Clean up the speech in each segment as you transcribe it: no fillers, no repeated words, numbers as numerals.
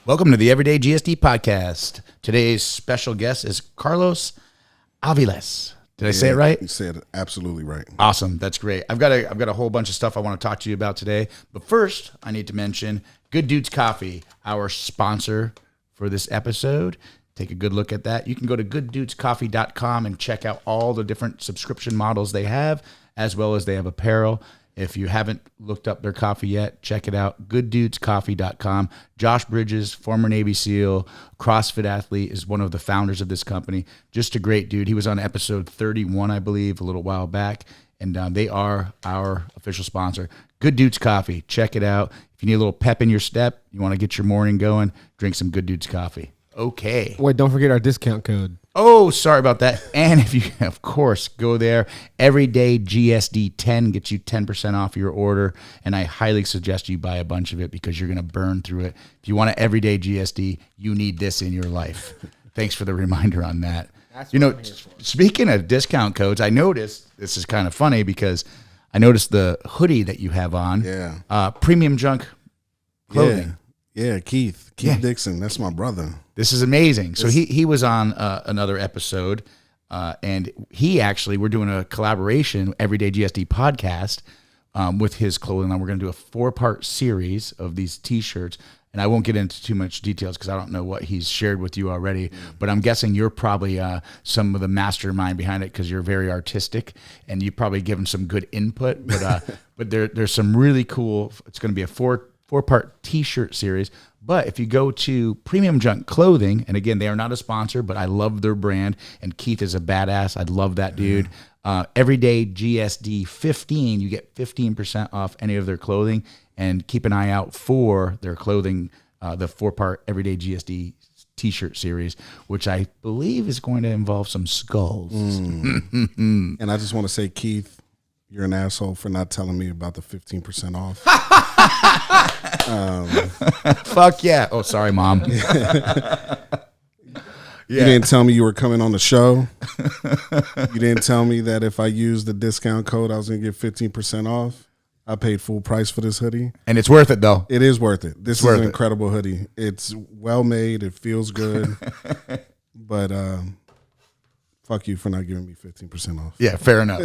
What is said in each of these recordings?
Welcome to the Everyday GSD Podcast. Today's special guest is Carlos Aviles. Did I say it right? You said it absolutely right. Awesome. That's great. I've got a whole bunch of stuff I want to talk to you about today. But first, I need to mention Good Dudes Coffee, our sponsor for this episode. Take a good look at that. You can go to gooddudescoffee.com and check out all the different subscription models they have, as well as they have apparel. If you haven't looked up their coffee yet, check it out, gooddudescoffee.com. Josh Bridges, former Navy SEAL, CrossFit athlete, is one of the founders of this company. Just a great dude. He was on episode 31, I believe, a little while back, and they are our official sponsor. Good Dudes Coffee. Check it out. If you need a little pep in your step, you want to get your morning going, drink some Good Dudes Coffee. Okay. Wait, don't forget our discount code. Oh, sorry about that. And if you, of course, go there, Everyday GSD 10 gets you 10% off your order. And I highly suggest you buy a bunch of it because you're going to burn through it. If you want an Everyday GSD, you need this in your life. Thanks for the reminder on that. That's you know, speaking of discount codes, I noticed, this is kind of funny because I noticed the hoodie that you have on. Yeah. Premium Junk Clothing. Yeah, Keith Dixon. That's my brother. This is amazing. So he was on another episode, and we're doing a collaboration, Everyday GSD podcast, with his clothing line. We're going to do a 4-part series of these T-shirts, and I won't get into too much details because I don't know what he's shared with you already, but I'm guessing you're probably some of the mastermind behind it because you're very artistic, and you probably give him some good input, but there's some really cool, it's going to be a four-part T-shirt series. But if you go to Premium Junk Clothing, and again, they are not a sponsor, but I love their brand, and Keith is a badass. I love that dude. Everyday GSD 15, you get 15% off any of their clothing, and keep an eye out for their clothing, the 4-part Everyday GSD T-shirt series, which I believe is going to involve some skulls. And I just want to say, Keith, you're an asshole for not telling me about the 15% off. Fuck yeah. Oh, sorry, Mom. You didn't tell me you were coming on the show. You didn't tell me that if I used the discount code, I was going to get 15% off. I paid full price for this hoodie. And it's worth it, though. It is worth it. This is an incredible hoodie. It's well made. It feels good. But fuck you for not giving me 15% off. Yeah, fair enough.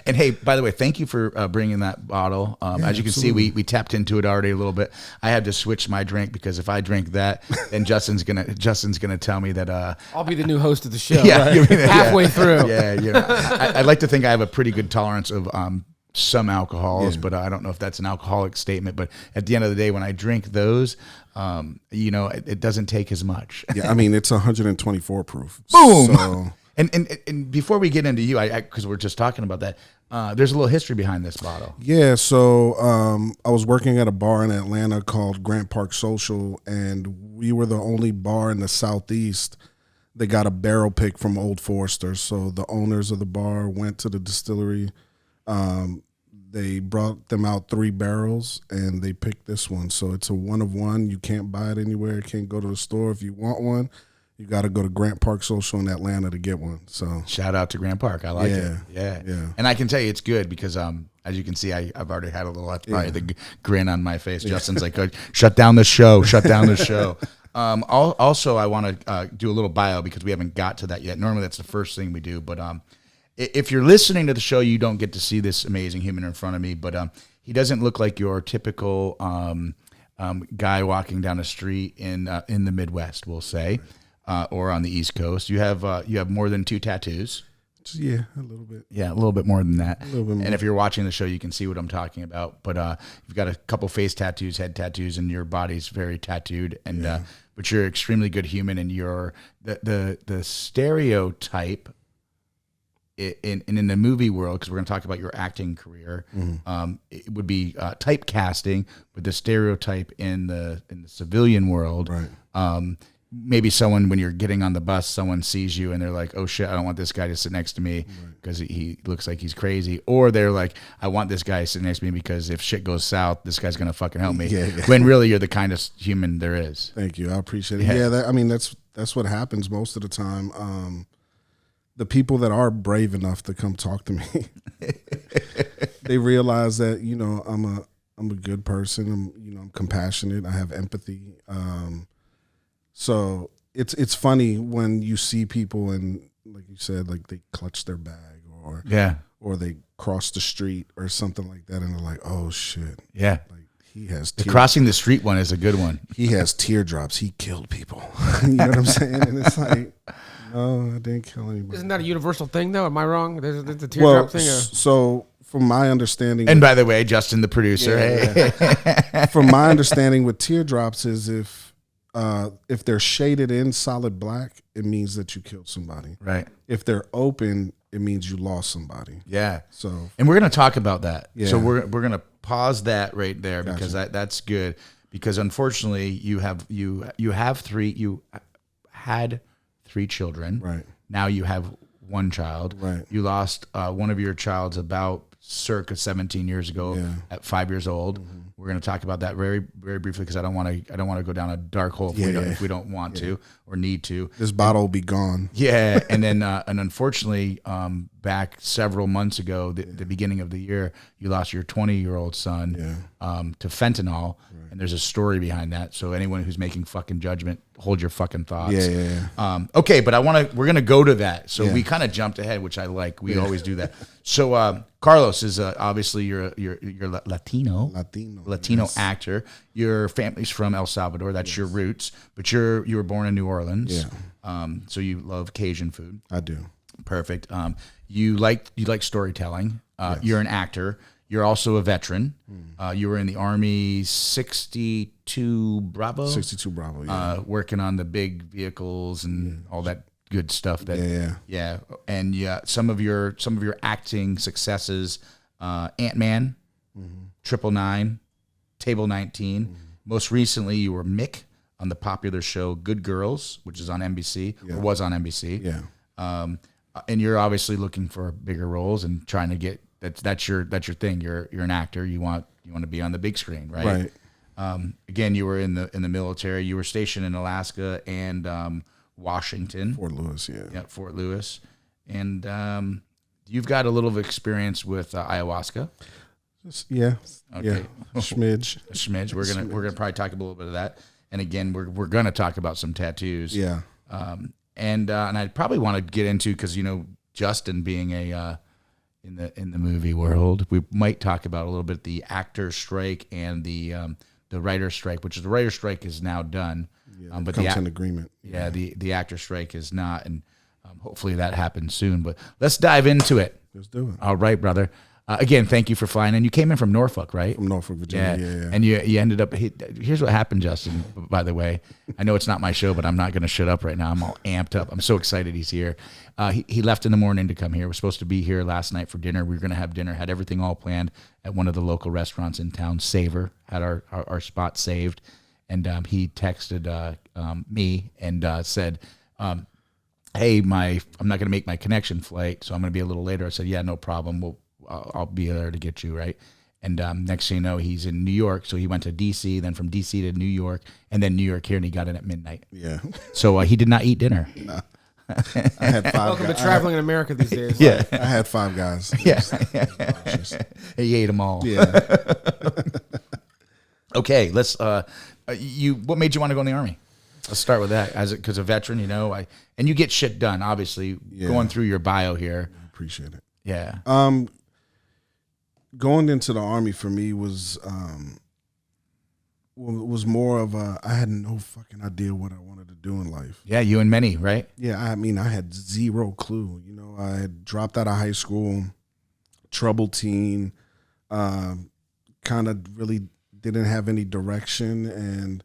And hey, by the way, thank you for bringing that bottle. As you can see, we tapped into it already a little bit. I had to switch my drink because if I drink that, then Justin's gonna tell me that I'll be the new host of the show. Yeah, right? Halfway through. Yeah, you know, I'd like to think I have a pretty good tolerance of some alcohols, but I don't know if that's an alcoholic statement. But at the end of the day, when I drink those, it doesn't take as much. Yeah, I mean, it's 124 proof. Boom. So. And before we get into you, because we're just talking about that, there's a little history behind this bottle. Yeah, so I was working at a bar in Atlanta called Grant Park Social, and we were the only bar in the Southeast that got a barrel pick from Old Forester. So the owners of the bar went to the distillery. They brought them out 3 barrels, and they picked this one. So it's a 1 of 1. You can't buy it anywhere. You can't go to the store. If you want one, you got to go to Grant Park Social in Atlanta to get one. So shout out to Grant Park. I like it. Yeah. And I can tell you it's good because as you can see, I've already had a little the grin on my face. Justin's like, shut down the show. Shut down the show. Also, I want to do a little bio because we haven't got to that yet. Normally, that's the first thing we do, but if you're listening to the show, you don't get to see this amazing human in front of me, but he doesn't look like your typical guy walking down a street in the Midwest, we'll say, or on the East Coast. You have more than 2 tattoos. Yeah, a little bit. Yeah, a little bit more than that. A little bit more. And if you're watching the show, you can see what I'm talking about. But you've got a couple face tattoos, head tattoos, and your body's very tattooed. And but you're an extremely good human, and you're the stereotype. In the movie world, because we're going to talk about your acting career, it would be typecasting, but the stereotype in the civilian world, right? Maybe someone, when you're getting on the bus, someone sees you and they're like, "Oh shit, I don't want this guy to sit next to me because he looks like he's crazy," or they're like, "I want this guy to sit next to me because if shit goes south, this guy's going to fucking help me." Yeah. When really you're the kindest human there is. Thank you, I appreciate it. Yeah, that's what happens most of the time. The people that are brave enough to come talk to me, they realize that I'm I'm a good person. I'm compassionate. I have empathy. So it's funny when you see people and, like you said, like they clutch their bag or they cross the street or something like that, and they're like, oh shit, yeah. Like he has The crossing the street one is a good one. he has teardrops. He killed people. You know what I'm saying? And it's like, no, I didn't kill anybody. Isn't that a universal thing, though? Am I wrong? There's the teardrop thing. So from my understanding, And by the way, Justin, the producer, from my understanding with teardrops is if they're shaded in solid black, it means that you killed somebody. right? If they're open, it means you lost somebody. Yeah. So And we're going to talk about that. Yeah. So we're going to pause that right there because that's good. Because unfortunately, you had 3 children. right, Now you have 1 child. Right. You lost one of your childs about circa 17 years ago at 5 years old. Mm-hmm. We're going to talk about that very, very briefly because I don't want to go down a dark hole if we don't want to or need to. this bottle will be gone. Yeah, and then and unfortunately, back several months ago, the beginning of the year, you lost your 20-year-old son to fentanyl, and there's a story behind that. So anyone who's making fucking judgment, hold your fucking thoughts. Yeah. Okay, but we're gonna go to that. So we kind of jumped ahead, which I like. We always do that. So Carlos is obviously you're Latino yes. actor. Your family's from El Salvador. That's your roots, but you were born in New Orleans. Yeah. So you love Cajun food. I do. Perfect. You like storytelling. You're an actor. You're also a veteran. You were in the Army 62 Bravo. 62 Bravo. Yeah. Working on the big vehicles and all that good stuff. Yeah. And some of your acting successes: Ant-Man, 999, Table 19. Most recently, you were Mick on the popular show Good Girls, which is on NBC or was on NBC. Yeah. And you're obviously looking for bigger roles and trying to get that's your thing. You're an actor. You want to be on the big screen, right? Right. Again, you were in the military. You were stationed in Alaska and Washington, Fort Lewis. Yeah. Yeah, Fort Lewis, and you've got a little experience with ayahuasca. Yeah. Okay. Yeah. Schmidge. A smidge. We're gonna probably talk a little bit of that. And again, we're gonna talk about some tattoos. Yeah. And I probably want to get into because Justin being a in the movie world, we might talk about a little bit the actor strike and the writer strike, which is the writer strike is now done. Yeah, But comes in agreement. Yeah, the actor strike is not, and hopefully that happens soon. But let's dive into it. Let's do it. All right, brother. Again, thank you for flying in. You came in from Norfolk, right? From Norfolk, Virginia. Yeah. And you ended up. Here's what happened, Justin. By the way, I know it's not my show, but I'm not going to shut up right now. I'm all amped up. I'm so excited he's here. He left in the morning to come here. We're supposed to be here last night for dinner. We were going to have dinner. Had everything all planned at one of the local restaurants in town. Savor had our spot saved, and he texted me and said, "Hey, I'm not going to make my connection flight, so I'm going to be a little later." I said, "Yeah, no problem. I'll be there to get you," right? And next thing you know, he's in New York. So he went to D.C., then from D.C. to New York, and then New York here, and he got in at midnight. Yeah. So he did not eat dinner. Nah. I had 5 Welcome to traveling in America these days. Yeah. I had 5 guys. Yeah. He ate them all. Yeah. Okay, let's. What made you want to go in the Army? Let's start with that. Because a veteran, and you get shit done. Obviously, going through your bio here. Appreciate it. Yeah. Going into the Army for me was more of I had no fucking idea what I wanted to do in life. Yeah, you and many, right? Yeah, I mean, I had zero clue. I had dropped out of high school, troubled teen, kind of really didn't have any direction, and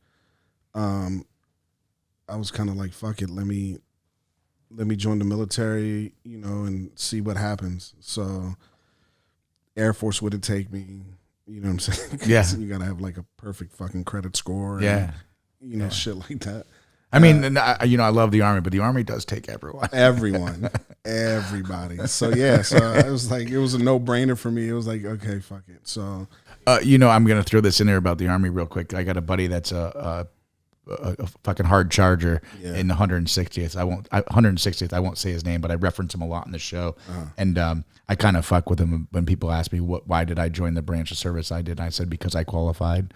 I was kind of like, fuck it, let me join the military, and see what happens. So Air Force wouldn't take me, you know what I'm saying? Yeah. You got to have like a perfect fucking credit score. Yeah. And, shit like that. I mean, I love the Army, but the Army does take everyone. Everybody. So, yeah. So it was like, it was a no-brainer for me. It was like, okay, fuck it. So, I'm going to throw this in there about the Army real quick. I got a buddy that's a fucking hard charger Yeah. in the 160th. 160th. I won't say his name, but I reference him a lot in the show. And I kind of fuck with him when people ask me why did I join the branch of service I did. I said because I qualified.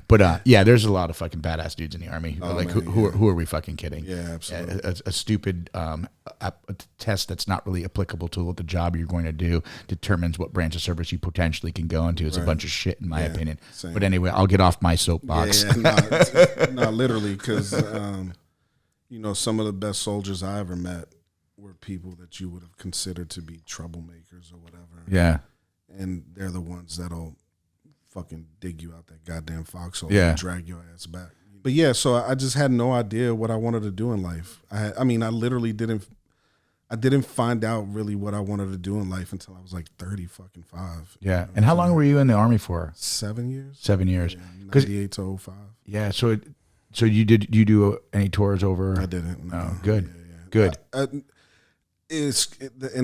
But yeah, there's a lot of fucking badass dudes in the Army. Who are we fucking kidding? Yeah, absolutely. A stupid a test that's not really applicable to what the job you're going to do determines what branch of service you potentially can go into. It's a bunch of shit, in my opinion. Same. But anyway, I'll get off my soapbox. No, literally, because some of the best soldiers I ever met were people that you would have considered to be troublemakers or whatever. Yeah, and they're the ones that'll fucking dig you out that goddamn foxhole and drag your ass back. But yeah, so I just had no idea what I wanted to do in life. I literally didn't find out really what I wanted to do in life until I was like 35. Yeah. And how long were you in the Army for? 7 years. 7 years. Yeah, 98 to 05. Yeah. So you do any tours over? I didn't. No. Oh, good. Yeah. Good. And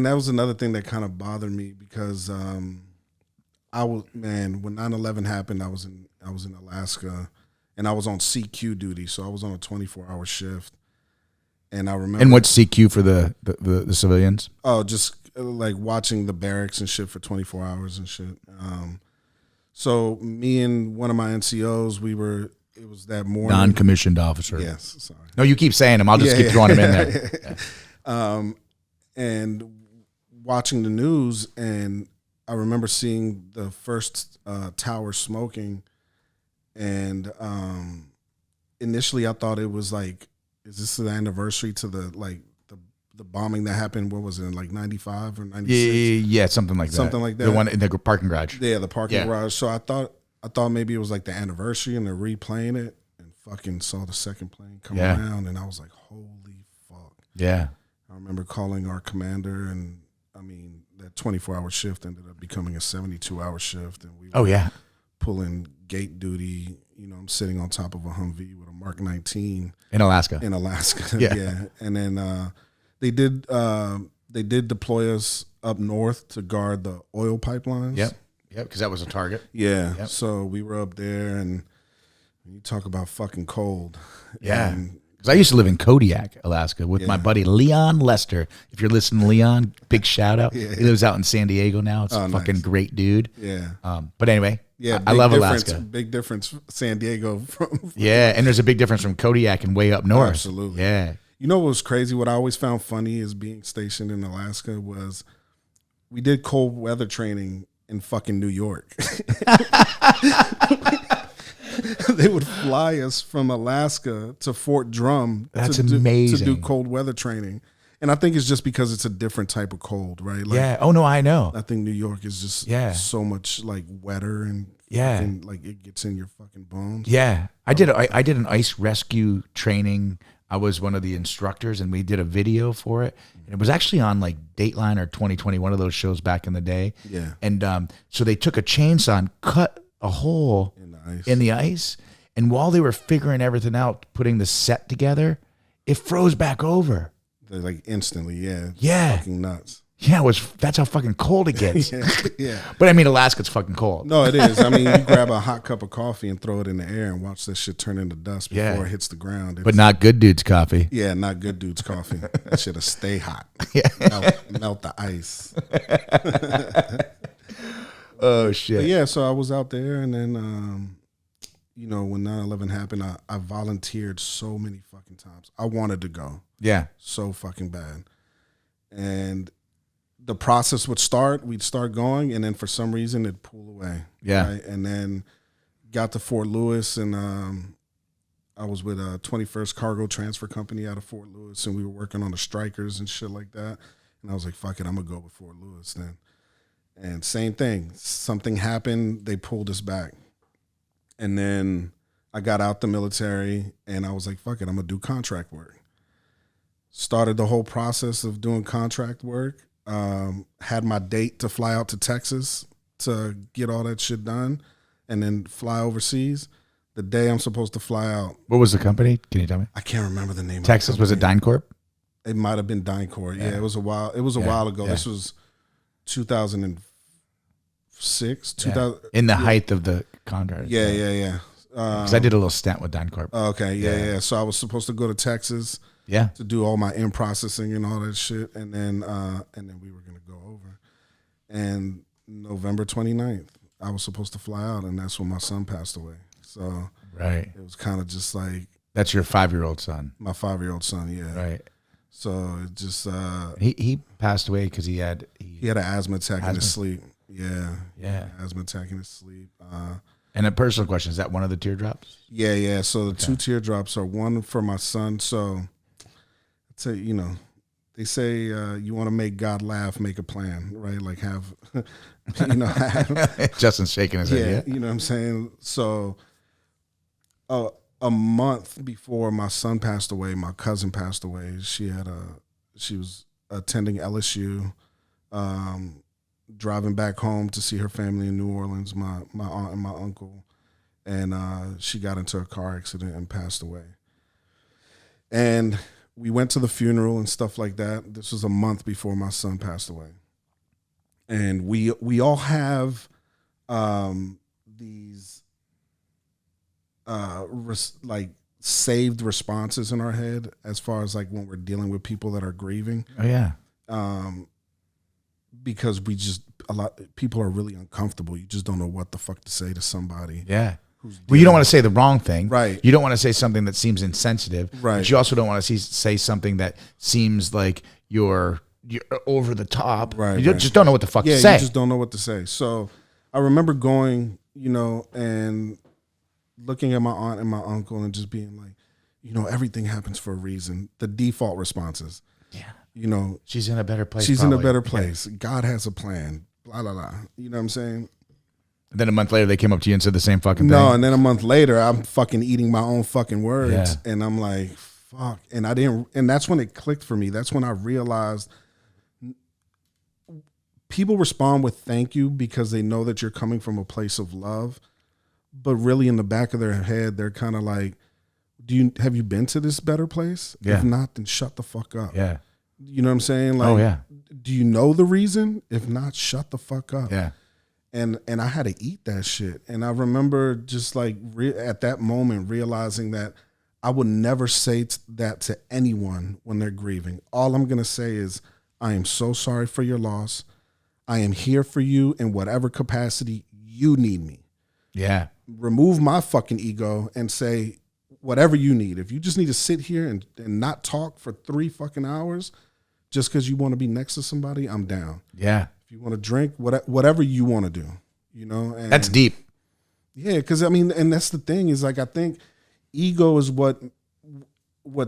that was another thing that kind of bothered me because when 9/11 happened, I was in Alaska, and I was on CQ duty, so I was on a 24-hour shift. And I remember. And what's CQ for the civilians? Oh, just like watching the barracks and shit for 24 hours and shit. So me and one of my NCOs, it was that morning. Non-commissioned officer. Yes, sorry. No, you keep saying them. I'll just keep throwing them in there. Yeah. And watching the news, and I remember seeing the first tower smoking, and initially I thought it was like, is this the anniversary to the bombing that happened? What was it, in like 95 or 96? Yeah, something like that. Something like that. The one in the parking garage. Yeah, the parking garage. So I thought maybe it was like the anniversary and they're replaying it, and fucking saw the second plane come around, and I was like, holy fuck. Yeah. I remember calling our commander, and that 24-hour shift ended up becoming a 72-hour shift, and we were pulling gate duty. I'm sitting on top of a Humvee with a Mark 19 in Alaska. Yeah. And then they did deploy us up north to guard the oil pipelines. Yep, because that was a target. Yeah. Yep. So we were up there, and you talk about fucking cold. Yeah. Because I used to live in Kodiak, Alaska, with my buddy Leon Lester. If you're listening, Leon, big shout out. Yeah. He lives out in San Diego now. It's a fucking great dude. Yeah. But anyway, I love Alaska. Big difference, San Diego from and there's a big difference from Kodiak and way up north. Absolutely. Yeah. You know what was crazy? What I always found funny is being stationed in Alaska was we did cold weather training in fucking New York. They would fly us from Alaska to Fort Drum to do cold weather training. And I think it's just because it's a different type of cold, right? Like, Oh, no, I know. I think New York is just so much like wetter and fucking, like it gets in your fucking bones. Yeah. I did an ice rescue training. I was one of the instructors, and we did a video for it. And it was actually on like Dateline or 2020, one of those shows back in the day. Yeah. And so they took a chainsaw and cut a hole in the ice. And while they were figuring everything out, putting the set together, it froze back over. They're like instantly, yeah. Yeah. Fucking nuts. Yeah, that's how fucking cold it gets. Yeah. But Alaska's fucking cold. No, it is. You grab a hot cup of coffee and throw it in the air and watch that shit turn into dust before it hits the ground. But not good dude's coffee. Yeah, not good dude's coffee. That shit'll stay hot. Melt the ice. Oh, shit. But yeah, so I was out there, and then, when 9/11 happened, I volunteered so many fucking times. I wanted to go. Yeah. So fucking bad. And the process would start, we'd start going, and then for some reason it'd pull away. Yeah. Right? And then got to Fort Lewis, and I was with a 21st Cargo Transfer Company out of Fort Lewis, and we were working on the strikers and shit like that. And I was like, fuck it, I'm going to go with Fort Lewis then. And same thing. Something happened, they pulled us back. And then I got out the military, and I was like, fuck it, I'm going to do contract work. Started the whole process of doing contract work. Had my date to fly out to Texas to get all that shit done and then fly overseas. The day I'm supposed to fly out. What was the company? Can you tell me? I can't remember the name Texas, of the was it DynCorp? It might have been DynCorp. Yeah, it was a while. It was a while ago. Yeah. This was 2006. 2000 in the height of the contract. Yeah. Because I did a little stint with DynCorp. Okay, yeah. So I was supposed to go to Texas. Yeah. To do all my in processing and all that shit, and then we were gonna go over. And November 29th, I was supposed to fly out, and that's when my son passed away. So right, it was kind of just like, that's your 5-year-old son. My 5-year-old son, yeah. Right. So it just he passed away because he had an asthma attack in his sleep. Yeah. Asthma attack in his sleep. And a personal question, is that one of the teardrops? Yeah. So the 2 teardrops are one for my son. So I'd say, they say you want to make God laugh, make a plan, right? Like have, Justin's shaking his head. Yeah, you know what I'm saying? So a month before my son passed away, my cousin passed away. She was attending LSU, driving back home to see her family in New Orleans, my aunt and my uncle, and she got into a car accident and passed away. And we went to the funeral and stuff like that. This was a month before my son passed away. And we all have these like saved responses in our head as far as like when we're dealing with people that are grieving. Oh yeah. Because people are really uncomfortable. You just don't know what the fuck to say to somebody. Yeah. Well, you don't want to say the wrong thing. Right. You don't want to say something that seems insensitive. Right. But you also don't want to say something that seems like you're over the top. Right. You just don't know what the fuck to say. Yeah, you just don't know what to say. So I remember going, and looking at my aunt and my uncle and just being like, everything happens for a reason. The default responses. Yeah. She's in a better place. She's in a better place. Yeah. God has a plan. Blah, blah, blah. You know what I'm saying? And then a month later, they came up to you and said the same fucking thing. No, and then a month later, I'm fucking eating my own fucking words. Yeah. And I'm like, fuck. And that's when it clicked for me. That's when I realized people respond with thank you because they know that you're coming from a place of love. But really in the back of their head, they're kind of like, have you been to this better place? Yeah. If not, then shut the fuck up. Yeah. You know what I'm saying? Like, oh, yeah. Do you know the reason? If not, shut the fuck up. Yeah. And I had to eat that shit. And I remember just like at that moment realizing that I would never say that to anyone when they're grieving. All I'm going to say is, I am so sorry for your loss. I am here for you in whatever capacity you need me. Yeah. Remove my fucking ego and say whatever you need. If you just need to sit here and not talk for 3 fucking hours just because you want to be next to somebody, I'm down. Yeah. If you want to drink, whatever you want to do, And that's deep. Yeah, because and that's the thing is like I think ego is what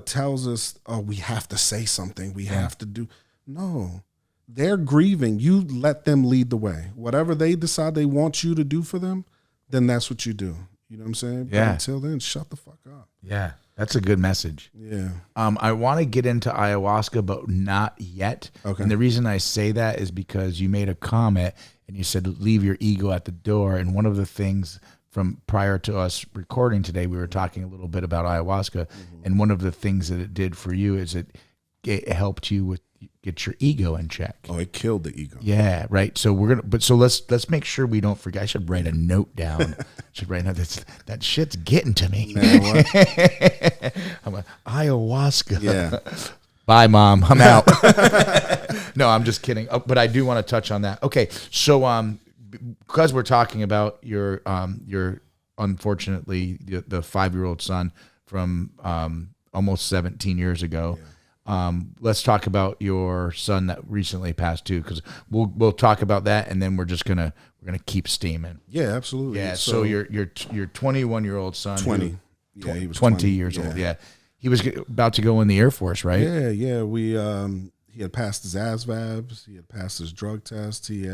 tells us, oh, we have to say something, we have to do. No, they're grieving. You let them lead the way. Whatever they decide they want you to do for them, then that's what you do. You know what I'm saying? Yeah. But until then, shut the fuck up. Yeah. That's a good message. Yeah. I want to get into ayahuasca, but not yet. Okay. And the reason I say that is because you made a comment and you said, leave your ego at the door. And one of the things from prior to us recording today, we were talking a little bit about ayahuasca. Mm-hmm. And one of the things that it did for you is it helped you with get your ego in check. Oh, it killed the ego. Yeah, right. So let's make sure we don't forget. I should write a note down. That shit's getting to me. Man, what? I'm like, ayahuasca. Yeah. Bye, Mom. I'm out. No, I'm just kidding. Oh, but I do want to touch on that. Okay, so because we're talking about your unfortunately the 5-year-old son from almost 17 years ago. Yeah. Let's talk about your son that recently passed too, because we'll talk about that, and then we're gonna keep steaming. Yeah, absolutely. Yeah. So your 21-year-old son, 20. Yeah, he was 20 years old. Yeah, he was about to go in the Air Force, right? Yeah. We he had passed his ASVABs, he had passed his drug test, he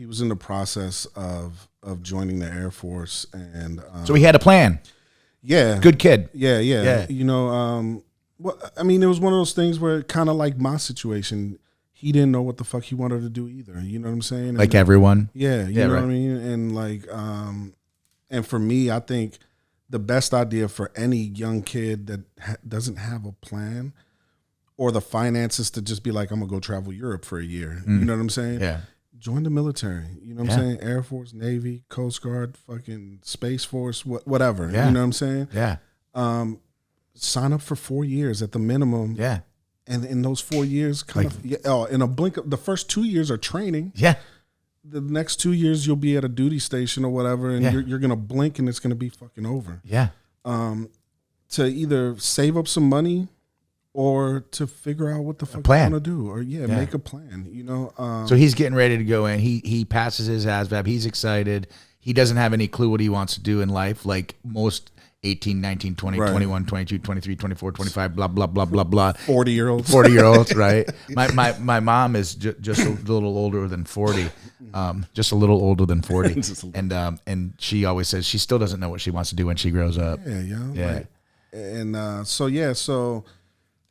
was in the process of joining the Air Force, and so he had a plan. Yeah, good kid. Yeah. Well, I mean, it was one of those things where kind of like my situation, he didn't know what the fuck he wanted to do either. You know what I'm saying? Like everyone. Yeah. You know what I mean? And like, and for me, I think the best idea for any young kid that doesn't have a plan or the finances to just be like, I'm gonna go travel Europe for a year. You know what I'm saying? Yeah. join the military. You know what I'm saying? Air Force, Navy, Coast Guard, fucking Space Force, whatever. Yeah. You know what I'm saying? Yeah. Sign up for 4 years at the minimum. Yeah. And in those 4 years, in a blink of the first 2 years are training. Yeah. The next 2 years you'll be at a duty station or whatever, and you're gonna blink and it's gonna be fucking over. Yeah. To either save up some money or to figure out what the fuck you want to do, or make a plan. You know. So he's getting ready to go in. He passes his ASVAB. He's excited. He doesn't have any clue what he wants to do in life, like most 18, 19, 20, 21, 22, 23, 24, 25, blah, blah, blah, blah, blah. 40-year-olds, right? My mom is just a little older than 40, just a little older than 40. And she always says she still doesn't know what she wants to do when she grows up. Yeah. Like, and so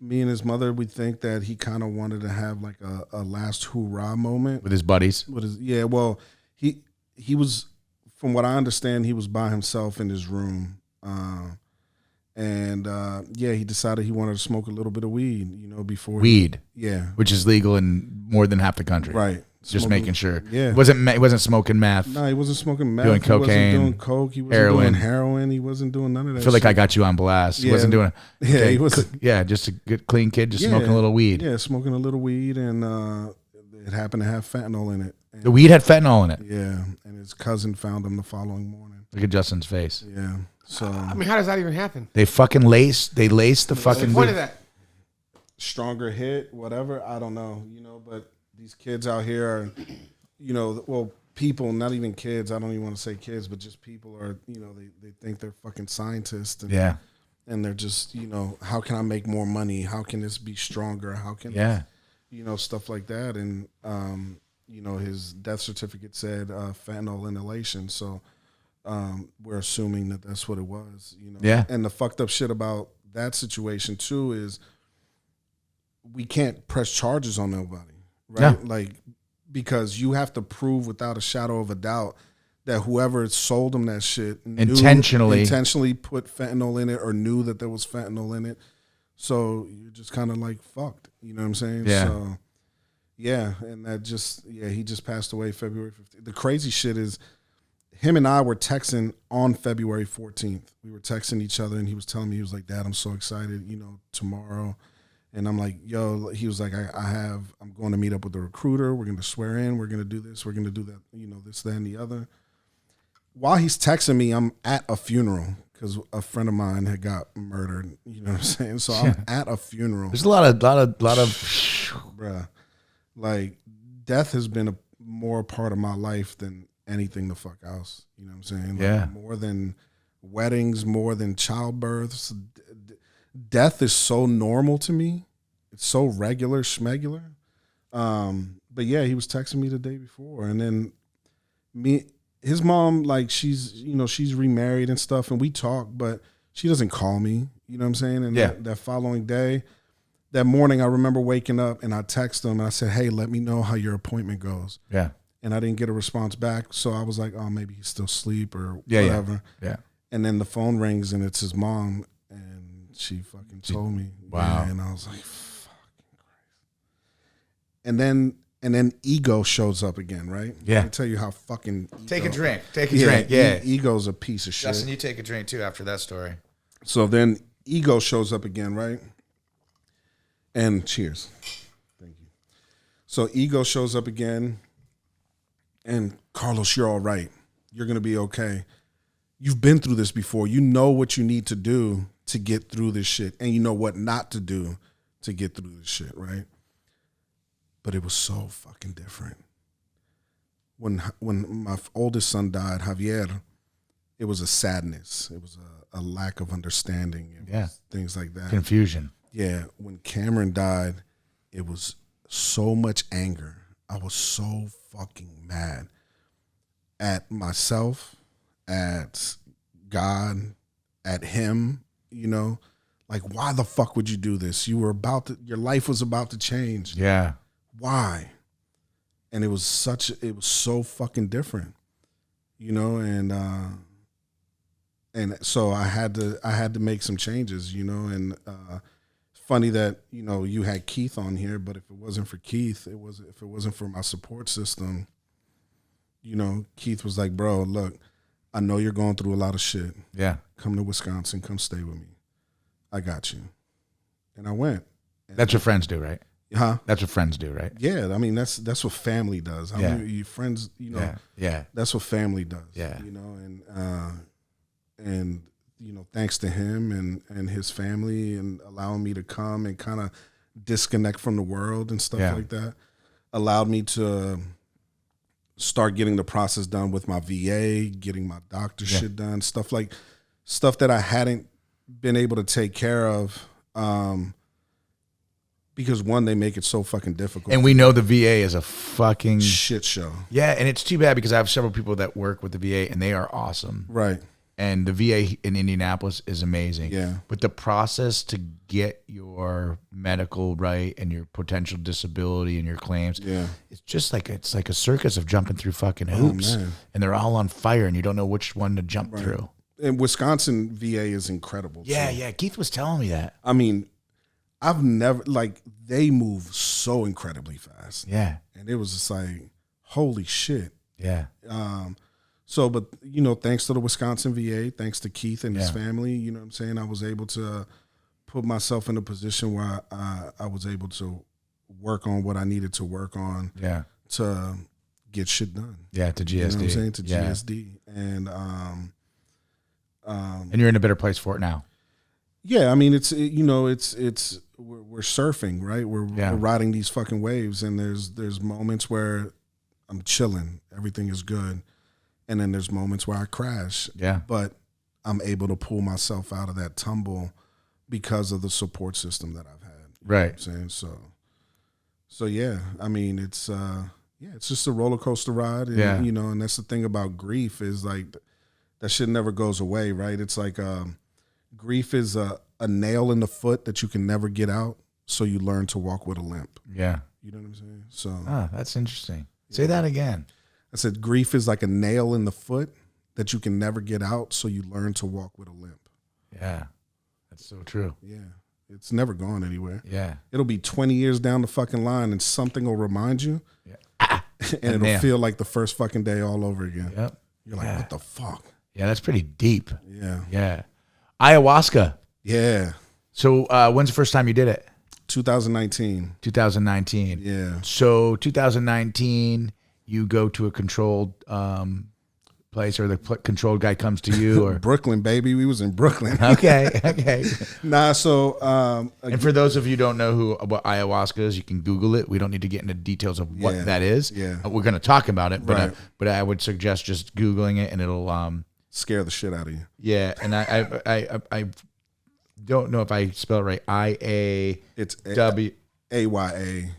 me and his mother, we think that he kind of wanted to have like a last hoorah moment. With his buddies? Well, he was, from what I understand, he was by himself in his room. He decided he wanted to smoke a little bit of weed, you know, before which is legal in more than half the country, right? Just making sure. Yeah, he wasn't smoking meth. No, he wasn't smoking meth. Doing cocaine, he wasn't doing coke. He wasn't doing heroin. He wasn't doing none of that. I feel like I got you on blast. He wasn't doing it. Yeah, he was. Just a good clean kid, just smoking a little weed. Yeah, smoking a little weed, and it happened to have fentanyl in it. And the weed had fentanyl in it. Yeah, and his cousin found him the following morning. Look at Justin's face. Yeah. So I mean, how does that even happen? They fucking lace the fucking. What's the point of that? Stronger hit, whatever. I don't know, you know. But these kids out here are, you know, well, people, not even kids. I don't even want to say kids, but just people are, you know, they think they're fucking scientists. And, and they're just, you know, how can I make more money? How can this be stronger? How can this, you know, stuff like that. And you know, his death certificate said fentanyl inhalation. So. We're assuming that that's what it was, you know. Yeah. And the fucked up shit about that situation too is we can't press charges on nobody, right? Yeah. Like, because you have to prove without a shadow of a doubt that whoever sold them that shit intentionally put fentanyl in it or knew that there was fentanyl in it. So you're just kind of like fucked, you know what I'm saying? Yeah. So and that just he just passed away February 15th. The crazy shit is, him and I were texting on February 14th. We were texting each other, and he was telling me, he was like, Dad, I'm so excited, you know, tomorrow. And I'm like, yo, he was like, I'm going to meet up with the recruiter. We're going to swear in. We're going to do this. We're going to do that, you know, this, that, and the other. While he's texting me, I'm at a funeral because a friend of mine had got murdered. You know what I'm saying? So I'm at a funeral. There's a lot of bruh, like, death has been a more part of my life than anything the fuck else, you know what I'm saying? Like, more than weddings, more than childbirths. Death is so normal to me. It's so regular, schmegular. But he was texting me the day before, and then his mom, like, she's remarried and stuff, and we talk, but she doesn't call me, you know what I'm saying? And that following day, that morning, I remember waking up and I texted him and I said, hey, let me know how your appointment goes. Yeah. And I didn't get a response back, so I was like, "Oh, maybe he's still asleep or whatever." Yeah. And then the phone rings, and it's his mom, and she fucking told me. Wow. And I was like, "Fucking Christ!" And then ego shows up again, right? Yeah. Let me tell you how fucking take a drink. Take a drink. Yeah. Ego's a piece of shit. Justin, you take a drink too after that story. So then ego shows up again, right? And cheers. Thank you. So ego shows up again. And Carlos, you're all right. You're going to be okay. You've been through this before. You know what you need to do to get through this shit. And you know what not to do to get through this shit, right? But it was so fucking different. When my oldest son died, Javier, it was a sadness. It was a lack of understanding. It was things like that. Confusion. Yeah. When Cameron died, it was so much anger. I was so fucking mad at myself, at God, at him, you know? Like, why the fuck would you do this? Your life was about to change. Yeah. Why? And it was so fucking different, you know? And so I had to make some changes, you know? And funny that, you know, you had Keith on here, but if it wasn't for Keith, if it wasn't for my support system, Keith was like, bro, look, I know you're going through a lot of shit. Yeah. Come to Wisconsin. Come stay with me. I got you. And I went. That's what friends do, right? Huh? That's what friends do, right? Yeah. I mean, that's what family does. I mean, your friends, Yeah. that's what family does. Yeah. And thanks to him and his family and allowing me to come and kind of disconnect from the world and stuff like that, allowed me to start getting the process done with my VA, getting my doctor shit done, stuff that I hadn't been able to take care of, because one, they make it so fucking difficult. And we know the VA is a fucking shit show. Yeah, and it's too bad because I have several people that work with the VA and they are awesome. Right. And the VA in Indianapolis is amazing. Yeah. But the process to get your medical right and your potential disability and your claims, it's just like it's like a circus of jumping through fucking hoops. Man. And they're all on fire and you don't know which one to jump through. And Wisconsin VA is incredible. Yeah, too. yeah. Keith was telling me that. I mean, I've never, they move so incredibly fast. Yeah. And it was just like, holy shit. Yeah. But thanks to the Wisconsin VA, thanks to Keith and his family, you know what I'm saying, I was able to put myself in a position where I was able to work on what I needed to work on to get shit done. Yeah, to GSD. You know what I'm saying? To GSD. And you're in a better place for it now. Yeah, I mean, it's we're surfing, right? We're riding these fucking waves, and there's moments where I'm chilling, everything is good. And then there's moments where I crash. Yeah. But I'm able to pull myself out of that tumble because of the support system that I've had. Right. You know what I'm saying? So yeah, I mean, it's just a roller coaster ride. And, and that's the thing about grief is like that shit never goes away, right? It's like grief is a nail in the foot that you can never get out. So you learn to walk with a limp. Yeah. You know what I'm saying? So that's interesting. Say that again. I said grief is like a nail in the foot that you can never get out, so you learn to walk with a limp. Yeah, that's so true. Yeah, it's never gone anywhere. Yeah. It'll be 20 years down the fucking line and something will remind you, and it'll feel like the first fucking day all over again. Yep. You're like, what the fuck? Yeah, that's pretty deep. Yeah. Yeah. Ayahuasca. Yeah. So when's the first time you did it? 2019. 2019. Yeah. So 2019... you go to a controlled place, or the controlled guy comes to you, or Brooklyn, baby. We was in Brooklyn. Okay. Nah, so and for those of you who don't know what ayahuasca is, you can Google it. We don't need to get into details of what that is. Yeah, we're going to talk about it, but I would suggest just Googling it, and it'll scare the shit out of you. Yeah, and I don't know if I spell it right. It's AYAHUASCA.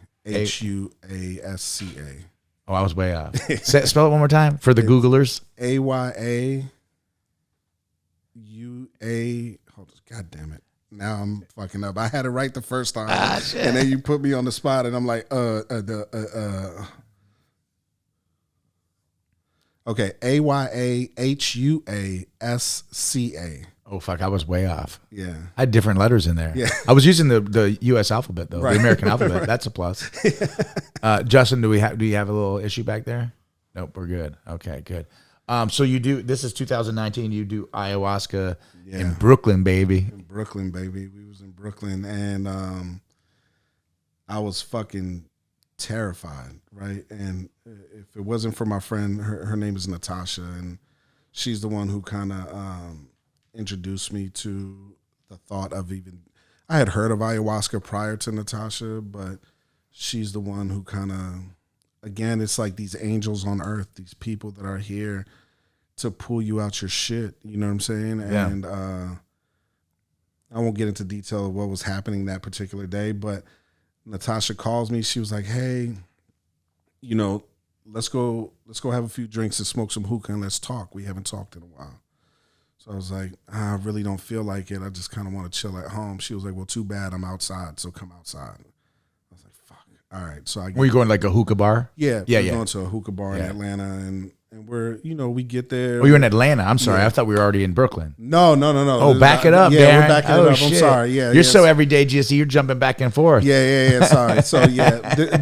Oh, I was way off. Spell it one more time for the Googlers. AYAUA. God damn it. Now I'm fucking up. I had it right the first time. And then you put me on the spot and I'm like, Okay, AYAHUASCA. Oh, fuck, I was way off. Yeah. I had different letters in there. Yeah. I was using the U.S. alphabet, though, the American alphabet. That's a plus. Justin, do you have a little issue back there? Nope, we're good. Okay, good. So this is 2019, you do ayahuasca in Brooklyn, baby. In Brooklyn, baby. We was in Brooklyn, and I was fucking terrified, right? And if it wasn't for my friend, her name is Natasha, and she's the one who kind of introduced me to the thought of I had heard of ayahuasca prior to Natasha, but she's the one who kind of, again, it's like these angels on earth, these people that are here to pull you out your shit. You know what I'm saying? Yeah. And I won't get into detail of what was happening that particular day, but Natasha calls me. She was like, hey, let's go have a few drinks and smoke some hookah and let's talk. We haven't talked in a while. So I was like, I really don't feel like it. I just kind of want to chill at home. She was like, well, too bad. I'm outside, so come outside. I was like, fuck. All right. So were you going like a hookah bar? Yeah. We're going to a hookah bar in Atlanta, and we're, we get there. Oh, you're in Atlanta. I'm sorry. I thought we were already in Brooklyn. No. Oh, back it up, Darin. We're backing it up. Shit. I'm sorry. Yeah. You're so everyday GSC. You're jumping back and forth. Yeah. Sorry. So,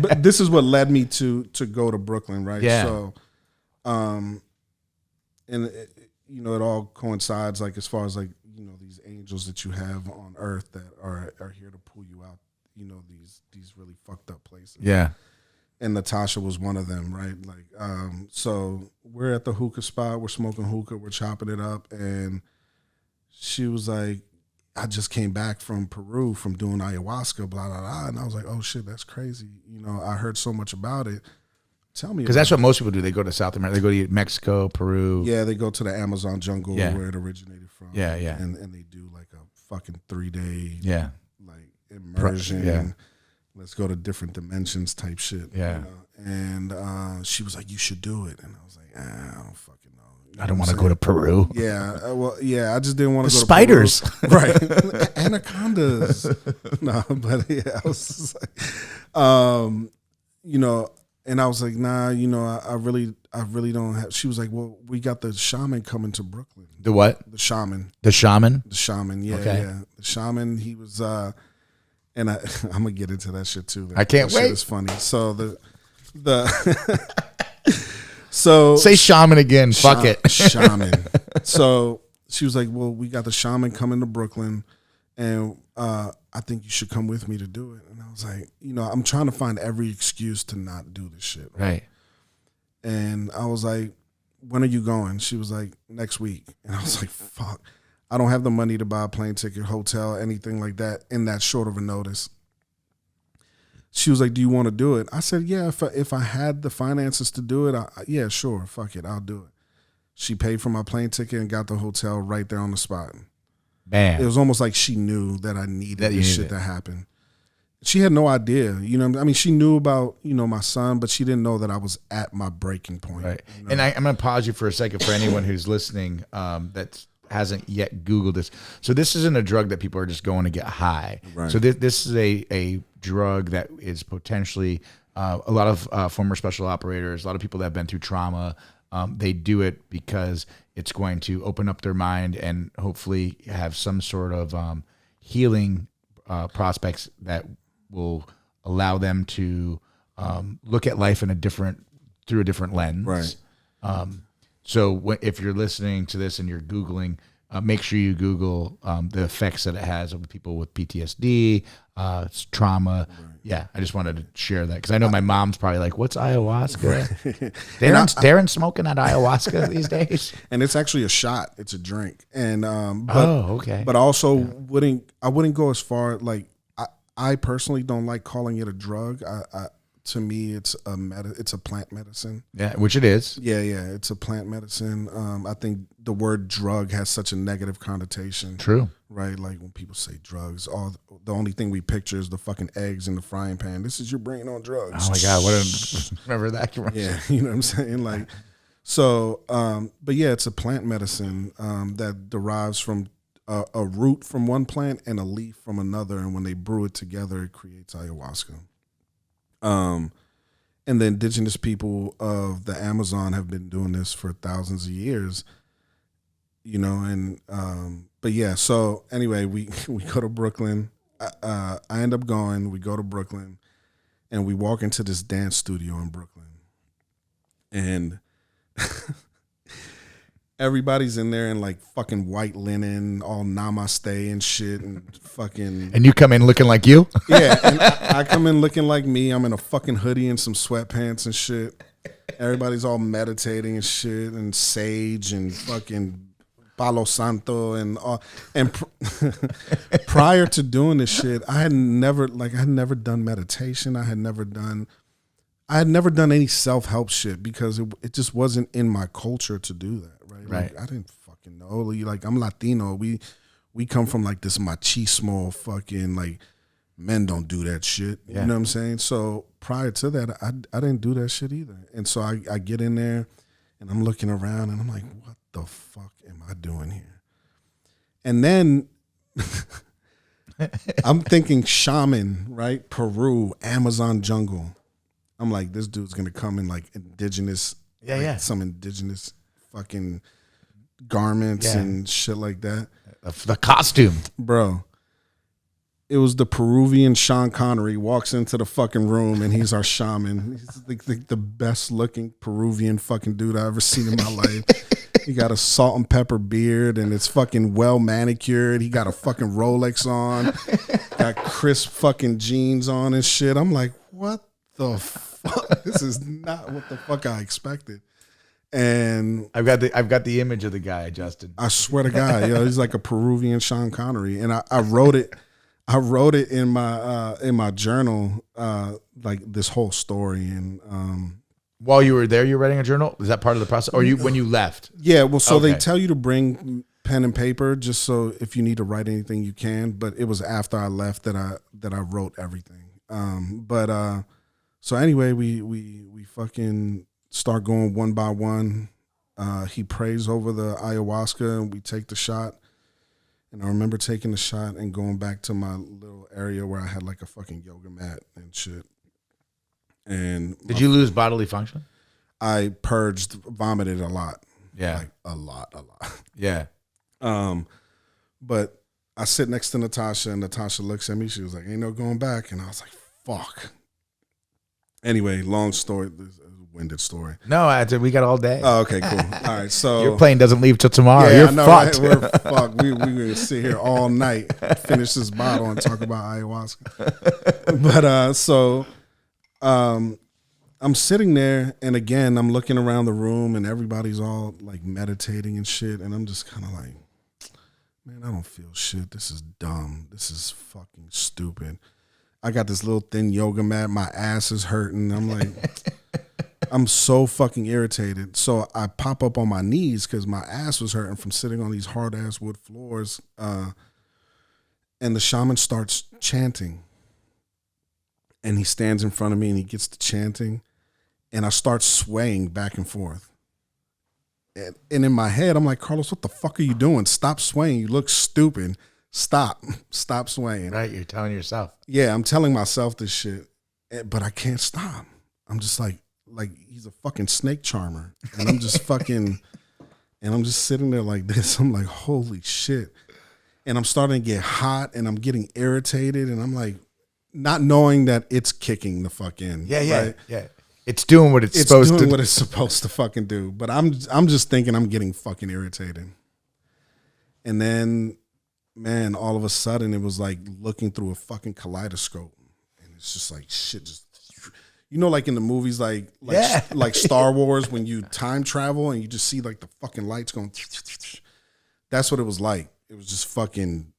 but this is what led me to go to Brooklyn, right? Yeah. So, And it all coincides, like, as far as, like, these angels that you have on earth that are here to pull you out, these really fucked up places. Yeah. And Natasha was one of them, right? Like, so we're at the hookah spot, we're smoking hookah, we're chopping it up, and she was like, I just came back from Peru from doing ayahuasca, blah, blah, blah. And I was like, oh shit, that's crazy. I heard so much about it. Tell me. Because that's what most people do. They go to South America. They go to Mexico, Peru. Yeah, they go to the Amazon jungle where it originated from. Yeah, yeah. And they do like a fucking 3-day like immersion. Yeah. Let's go to different dimensions type shit. Yeah. And she was like, you should do it. And I was like, I don't fucking know. I don't want to go to Peru. Yeah. I just didn't want to go to spiders. Peru. Right. Anacondas. No, but yeah, I was just like, and I was like, nah, I really don't have. She was like, well, we got the shaman coming to Brooklyn. The what? The shaman. The shaman? The shaman, yeah. Okay. Yeah. The shaman, he was, and I'm going to get into that shit too. I can't wait. It's funny. So so say shaman again. Fuck it. Shaman. So she was like, well, we got the shaman coming to Brooklyn, and I think you should come with me to do it. And I was like, I'm trying to find every excuse to not do this shit. Right. And I was like, when are you going? She was like, next week. And I was like, fuck. I don't have the money to buy a plane ticket, hotel, anything like that in that short of a notice. She was like, do you want to do it? I said, yeah, if I had the finances to do it, yeah, sure, fuck it, I'll do it. She paid for my plane ticket and got the hotel right there on the spot. Bam. It was almost like she knew that I needed this shit to happen. She had no idea, I mean, she knew about, my son, but she didn't know that I was at my breaking point. Right. And I'm going to pause you for a second for anyone who's listening that hasn't yet Googled this. So this isn't a drug that people are just going to get high. Right. So this is a drug that is potentially a lot of former special operators, a lot of people that have been through trauma, they do it because it's going to open up their mind and hopefully have some sort of healing prospects that will allow them to look at life through a different lens. Right. So if you're listening to this and you're Googling, make sure you Google the effects that it has on people with PTSD, trauma. Right. Yeah, I just wanted to share that because I know my mom's probably like, what's ayahuasca? Right. Darin smoking that ayahuasca these days? And it's actually a shot. It's a drink. And okay. But also wouldn't go as far, like, I personally don't like calling it a drug. To me, it's a plant medicine. Yeah, which it is. Yeah, it's a plant medicine. I think the word drug has such a negative connotation. True. Right? Like when people say drugs, the only thing we picture is the fucking eggs in the frying pan. This is your brain on drugs. Oh my God, remember that commercial? Yeah, you know what I'm saying? Like, so, but yeah, it's a plant medicine that derives from a root from one plant and a leaf from another, and when they brew it together, it creates ayahuasca. And the indigenous people of the Amazon have been doing this for thousands of years, and but yeah, so anyway, we go to Brooklyn. I end up going, we go to Brooklyn, and we walk into this dance studio in Brooklyn, and everybody's in there in like fucking white linen, all namaste and shit, and fucking. And you come in looking like you? Yeah, and I come in looking like me. I'm in a fucking hoodie and some sweatpants and shit. Everybody's all meditating and shit, and sage and fucking Palo Santo and all. And prior to doing this shit, I had never done meditation. I had never done any self-help shit because it just wasn't in my culture to do that. Right. Like, I didn't fucking know. Like, I'm Latino. We come from like this machismo fucking, like, men don't do that shit. Yeah. You know what I'm saying? So prior to that, I didn't do that shit either. And so I get in there and I'm looking around and I'm like, what the fuck am I doing here? And then I'm thinking shaman, right? Peru, Amazon jungle. I'm like, this dude's gonna come in like indigenous, some indigenous fucking garments and shit like that. The costume. Bro, it was the Peruvian Sean Connery walks into the fucking room and he's our shaman. He's the best looking Peruvian fucking dude I ever seen in my life. He got a salt and pepper beard and it's fucking well manicured. He got a fucking Rolex on, got crisp fucking jeans on and shit. I'm like, what the fuck? This is not what the fuck I expected. And I've got the image of the guy, Justin. I swear to God, he's like a Peruvian Sean Connery. And I wrote it. I wrote it in my journal, like this whole story. And while you were there, you were writing a journal. Is that part of the process, or when you left? Yeah, well, so they tell you to bring pen and paper, just so if you need to write anything, you can. But it was after I left that I wrote everything. So anyway, we fucking start going one by one. He prays over the ayahuasca, and we take the shot. And I remember taking the shot and going back to my little area where I had like a fucking yoga mat and shit. And did you lose bodily function? I vomited a lot. Yeah. Like a lot. Yeah. But I sit next to Natasha and Natasha looks at me. She was like, ain't no going back. And I was like, fuck. Anyway, long story. This is a winded story. No, we got all day. Oh, okay, cool. All right, so your plane doesn't leave till tomorrow. Yeah, You're I know, fucked. right? We're fucked. We're going to sit here all night, finish this bottle, and talk about ayahuasca. But I'm sitting there, and again, I'm looking around the room, and everybody's all like meditating and shit, and I'm just kind of like, man, I don't feel shit. This is dumb. This is fucking stupid. I got this little thin yoga mat. My ass is hurting. I'm like, I'm so fucking irritated. So I pop up on my knees because my ass was hurting from sitting on these hard ass wood floors. And the shaman starts chanting. And he stands in front of me and he gets to chanting. And I start swaying back and forth. And in my head, I'm like, Carlos, what the fuck are you doing? Stop swaying. You look stupid. Stop swaying. Right, you're telling yourself. Yeah, I'm telling myself this shit, but I can't stop. I'm just like he's a fucking snake charmer, and I'm just fucking, and I'm just sitting there like this. I'm like, holy shit, and I'm starting to get hot, and I'm getting irritated, and I'm like, not knowing that it's kicking the fuck in. Yeah. It's doing what it's supposed to. It's doing what it's supposed to fucking do, but I'm just thinking I'm getting fucking irritated, and then. Man, all of a sudden it was like looking through a fucking kaleidoscope, and it's just like shit. Just like in the movies, like Star Wars, when you time travel and you just see like the fucking lights going. That's what it was like. It was just fucking,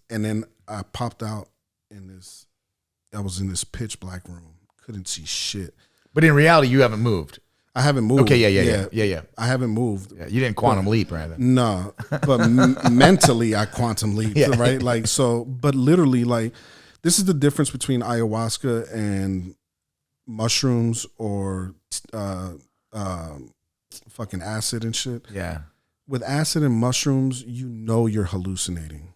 and then I popped out in this. I was in this pitch black room, couldn't see shit. But in reality, you haven't moved. I haven't moved. Okay, yeah. I haven't moved. Yeah, you didn't quantum leap or anything. No, but mentally I quantum leaped, right? Like, so, but literally, like, this is the difference between ayahuasca and mushrooms or fucking acid and shit. Yeah. With acid and mushrooms, you're hallucinating.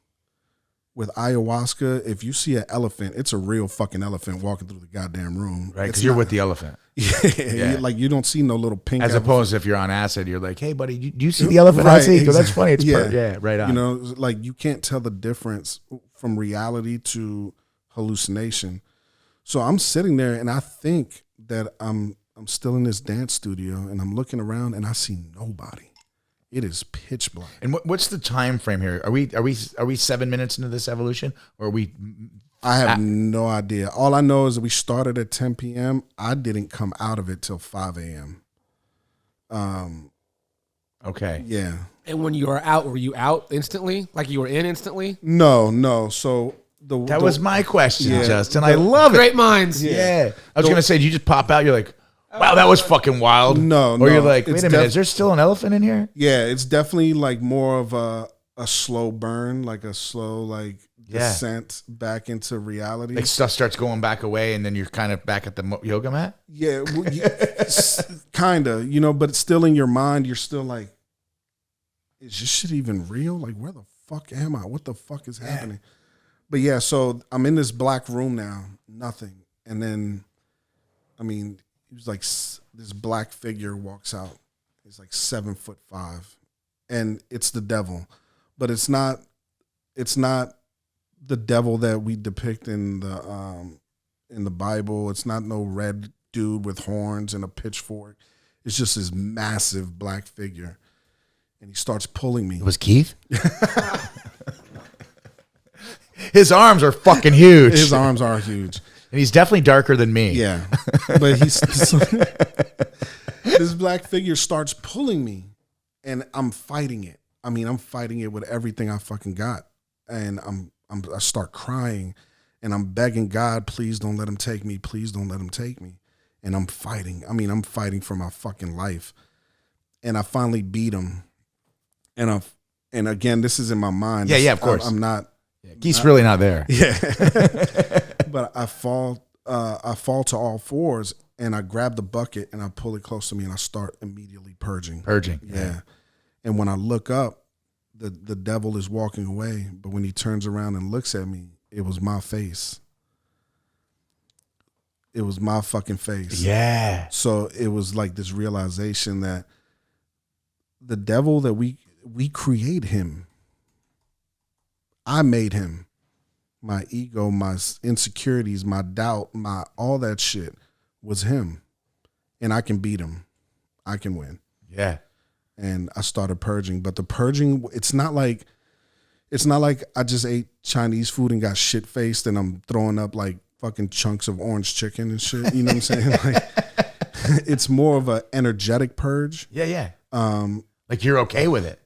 With ayahuasca, if you see an elephant, it's a real fucking elephant walking through the goddamn room. Right, because you're with the elephant. Yeah. Like you don't see no little pink. As opposed to if you're on acid, you're like, hey, buddy, do you see the elephant? I see. Exactly. That's funny. It's right on. You know, like you can't tell the difference from reality to hallucination. So I'm sitting there and I think that I'm still in this dance studio and I'm looking around and I see nobody. It is pitch black. And what's the time frame here? Are we 7 minutes into this evolution, or are we? I have no idea. All I know is that we started at 10 p.m. I didn't come out of it till 5 a.m. Okay. Yeah. And when you were out, were you out instantly? Like you were in instantly? No. So that was my question, Justin. I love it. Great minds. Yeah. I was gonna say, did you just pop out? You're like, wow, that was fucking wild. No. Or you're like, wait a minute, is there still an elephant in here? Yeah, it's definitely like more of a slow burn, like a slow descent back into reality. Like stuff starts going back away, and then you're kind of back at the yoga mat. Yeah, kind of, but it's still in your mind. You're still like, is this shit even real? Like, where the fuck am I? What the fuck is happening? But yeah, so I'm in this black room now, nothing, and then, I mean. He was like, this black figure walks out. He's like 7'5", and it's the devil, but it's not the devil that we depict in the Bible. It's not no red dude with horns and a pitchfork. It's just this massive black figure. And he starts pulling me. It was Keith? His arms are fucking huge. His arms are huge. And he's definitely darker than me. Yeah. But this black figure starts pulling me, and I'm fighting it. I mean, I'm fighting it with everything I fucking got. And I start crying, and I'm begging God, please don't let him take me. Please don't let him take me. And I'm fighting. I mean, I'm fighting for my fucking life. And I finally beat him. And again, this is in my mind. Yeah, of course. I'm not. Keith's really not there. Yeah. But I fall to all fours, and I grab the bucket and I pull it close to me, and I start immediately purging. Yeah. And when I look up, the devil is walking away, but when he turns around and looks at me, it was my face. It was my fucking face. Yeah. So it was like this realization that the devil that we create him. I made him. My ego, my insecurities, my doubt, my all that shit was him. And I can beat him. I can win. Yeah. And I started purging. But the purging, it's not like I just ate Chinese food and got shit faced and I'm throwing up like fucking chunks of orange chicken and shit. You know what I'm saying? Like, it's more of an energetic purge. Yeah. Like you're okay with it.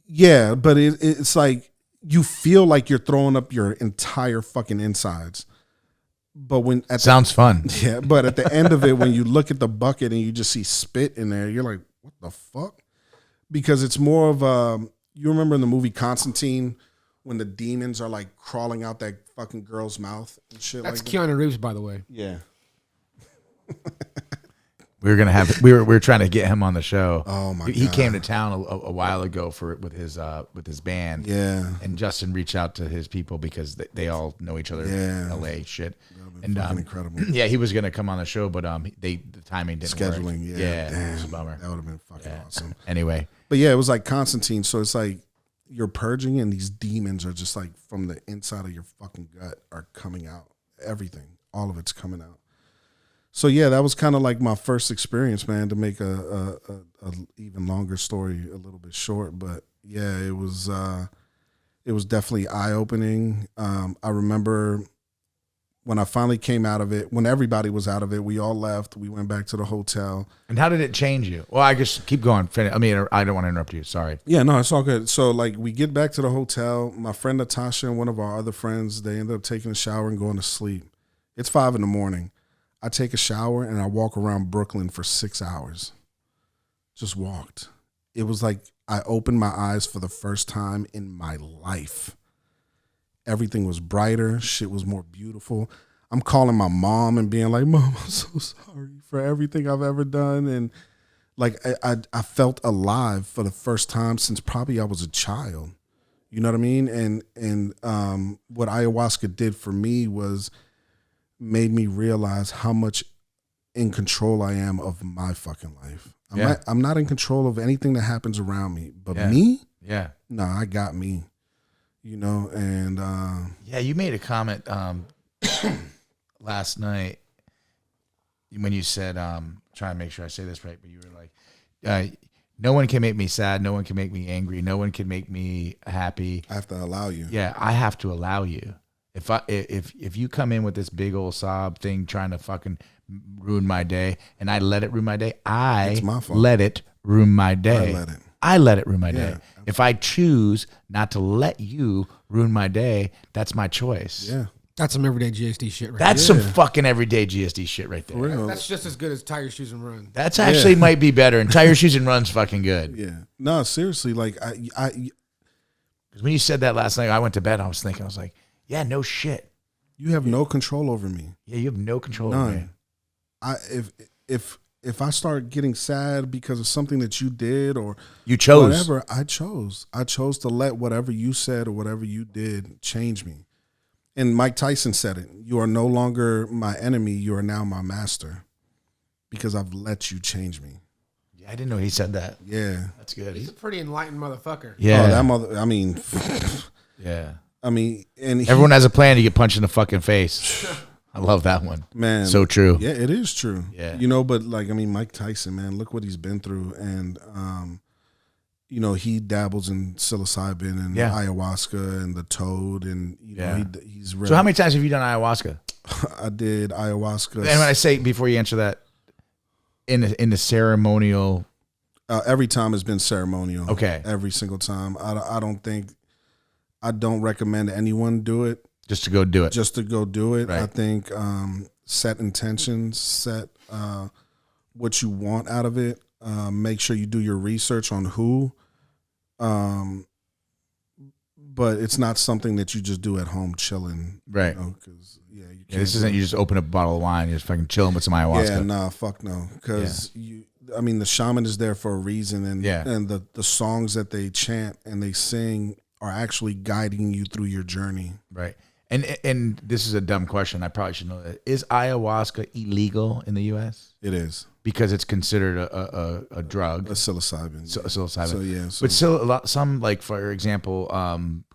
Yeah, but it's like you feel like you're throwing up your entire fucking insides. But when sounds fun. Yeah, but at the end of it, when you look at the bucket and you just see spit in there, you're like, what the fuck? Because it's more of you remember in the movie Constantine when the demons are like crawling out that fucking girl's mouth and shit. That's like Keanu Reeves, by the way. Yeah. We were trying to get him on the show. Oh my god. He came to town a while ago with his band. Yeah. And Justin reached out to his people because they all know each other. Yeah. in LA shit. And incredible. Yeah, he was gonna come on the show, but the timing didn't work. Scheduling, yeah. It was a bummer. That would have been fucking awesome. Anyway. But yeah, it was like Constantine. So it's like you're purging and these demons are just like from the inside of your fucking gut are coming out. Everything. All of it's coming out. So yeah, that was kind of like my first experience, man, to make a even longer story a little bit short. But yeah, it was definitely eye-opening. I remember when I finally came out of it, when everybody was out of it, we all left. We went back to the hotel. And how did it change you? Well, I guess keep going. I mean, I don't want to interrupt you. Sorry. Yeah, no, it's all good. So like we get back to the hotel. My friend Natasha and one of our other friends, they ended up taking a shower and going to sleep. It's 5 a.m. I take a shower and I walk around Brooklyn for 6 hours. Just walked. It was like I opened my eyes for the first time in my life. Everything was brighter. Shit was more beautiful. I'm calling my mom and being like, Mom, I'm so sorry for everything I've ever done. And like I felt alive for the first time since probably I was a child. You know what I mean? And what ayahuasca did for me was made me realize how much in control I am of my fucking life. I'm not in control of anything that happens around me, but me? Yeah. No, I got me, you know, and you made a comment last night when you said, trying to make sure I say this right, but you were like, no one can make me sad. No one can make me angry. No one can make me happy. I have to allow you. Yeah, I have to allow you. If you come in with this big old sob thing trying to fucking ruin my day, and I let it ruin my day, It's my fault. let it ruin my day. I let it ruin my day. Absolutely. If I choose not to let you ruin my day, that's my choice. Yeah. That's some everyday GSD shit right That's some fucking everyday GSD shit right there. For real. That's just as good as tie your shoes and run. That's actually might be better. And tie your shoes and run's fucking good. Yeah. No, seriously, like I Because when you said that last night, I went to bed. I was like, yeah, no shit. you have no control over me. Yeah, you have no control over me. None. If I start getting sad because of something that you did or You chose. whatever, I chose to let whatever you said or whatever you did change me. And Mike Tyson said it. You are no longer my enemy. You are now my master because I've let you change me. Yeah, I didn't know he said that. Yeah. That's good. He's a pretty enlightened motherfucker. Yeah. Oh, that mother. I mean, Yeah. I mean, and everyone has a plan to get punched in the fucking face. I love that one. Man. So true. Yeah, it is true. Yeah. You know, but like, I mean, Mike Tyson, man, look what he's been through. And, you know, he dabbles in psilocybin and ayahuasca and the toad. And, you know, he's So how many times have you done ayahuasca? I did ayahuasca. And when I say, before you answer that, in the ceremonial. Every time has been ceremonial. Okay. Every single time. I don't recommend anyone do it. Just to go do it. Just to go do it. Right. I think set intentions, set what you want out of it. Make sure you do your research on who. But it's not something that you just do at home chilling. Right. You know, 'cause, you this isn't you just open up a bottle of wine, you're just fucking chilling with some ayahuasca. Yeah, nah, fuck no. Because I mean, the shaman is there for a reason, and the songs that they chant and they sing are actually guiding you through your journey. Right. And this is a dumb question. I probably should know that. Is ayahuasca illegal in the U.S.? It is. Because it's considered a drug. A psilocybin. Psilocybin. So, yeah. So, but still, some, like, for example,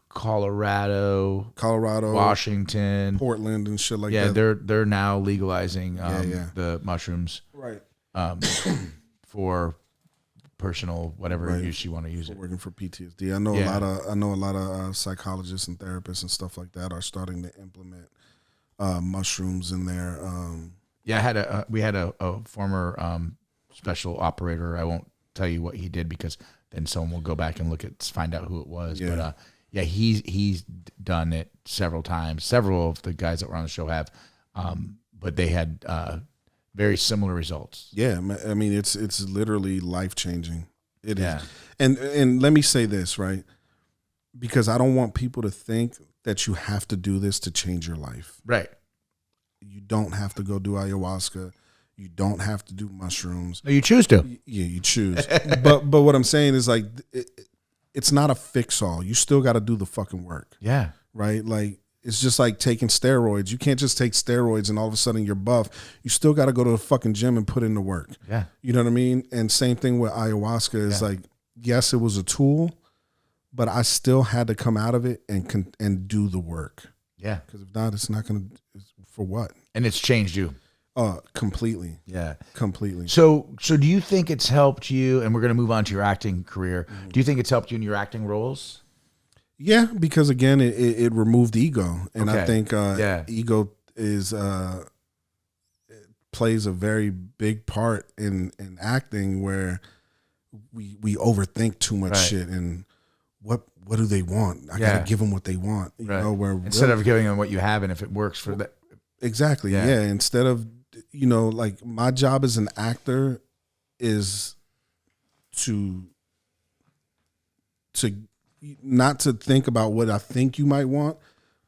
Colorado, Washington, Portland and shit like that. Yeah, they're now legalizing the mushrooms. Right. For personal whatever use you want to use it. Working for PTSD. I know a lot of psychologists and therapists and stuff like that are starting to implement mushrooms in there. We had a former special operator. I won't tell you what he did because then someone will go back and find out who it was. Yeah. But he's done it several times. Several of the guys that were on the show have, but they had very similar results. Yeah, I mean it's literally life changing. It is. And let me say this, right? Because I don't want people to think that you have to do this to change your life. Right. You don't have to go do ayahuasca. You don't have to do mushrooms. No, you choose to. Yeah, you choose. but what I'm saying is, like, it's not a fix all. You still got to do the fucking work. Yeah. Right? Like, it's just like taking steroids. You can't just take steroids and all of a sudden you're buff. You still got to go to the fucking gym and put in the work. Yeah. You know what I mean? And same thing with ayahuasca is like, yes, it was a tool, but I still had to come out of it and do the work. Yeah. Because if not, it's not going to, for what? And it's changed you. Completely. Yeah. Completely. So do you think it's helped you, and we're going to move on to your acting career. Mm-hmm. Do you think it's helped you in your acting roles? Yeah, because again, it removed ego. And I think ego is it plays a very big part in acting, where we overthink too much shit, and what do they want? I got to give them what they want. You know, where instead of giving them what you have, and if it works for that. Exactly. Yeah. Instead of, you know, like, my job as an actor is to not to think about what I think you might want,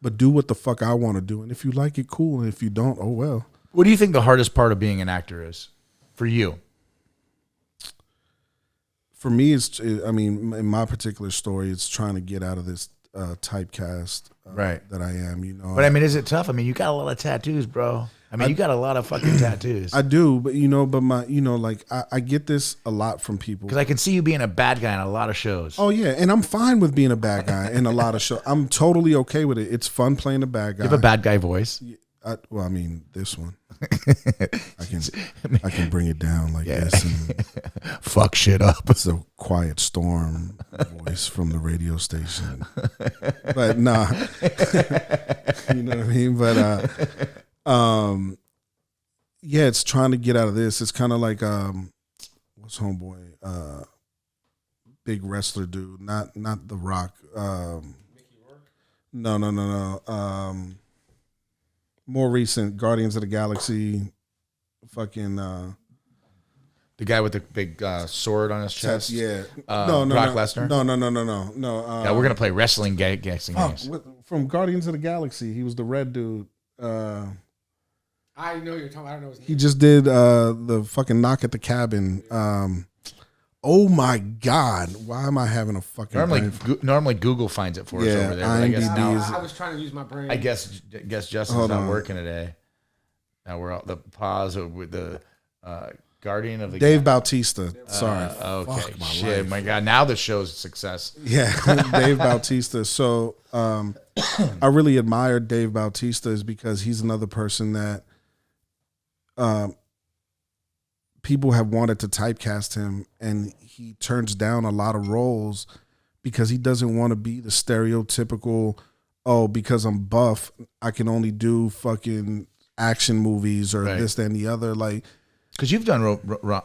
but do what the fuck I want to do. And if you like it, cool. And if you don't, oh well. What do you think the hardest part of being an actor is for you? For me, in my particular story, it's trying to get out of this typecast that I am, you know. But I mean, is it tough? I mean, you got a lot of tattoos, bro. I mean, you got a lot of fucking tattoos. I do, but I get this a lot from people. Because I can see you being a bad guy in a lot of shows. Oh yeah, and I'm fine with being a bad guy in a lot of shows. I'm totally okay with it. It's fun playing a bad guy. You have a bad guy voice. This one, I can bring it down like this and fuck shit up. It's a quiet storm voice from the radio station, but nah, you know what I mean. But it's trying to get out of this. It's kind of like what's homeboy, big wrestler dude, not The Rock. Mickey Rourke? No. More recent, Guardians of the Galaxy, fucking the guy with the big sword on his chest. Yeah, Brock Lesnar. No. Yeah, we're gonna play wrestling guessing games. From Guardians of the Galaxy, he was the red dude. I know you're talking. I don't know his name. He just did the fucking Knock at the Cabin. Oh my God! Why am I having a fucking normally Google finds it for us over there. I was trying to use my brain. I guess Justin's not working today. Now we're all the pause with the Guardian of the Dave Bautista. Sorry. Okay. Fuck my Shit. life. My God. Now the show's a success. Yeah, Dave Bautista. So I really admire Dave Bautista is because he's another person that people have wanted to typecast him, and he turns down a lot of roles because he doesn't want to be the stereotypical, oh, because I'm buff, I can only do fucking action movies or this, that, and the other. Like, because you've done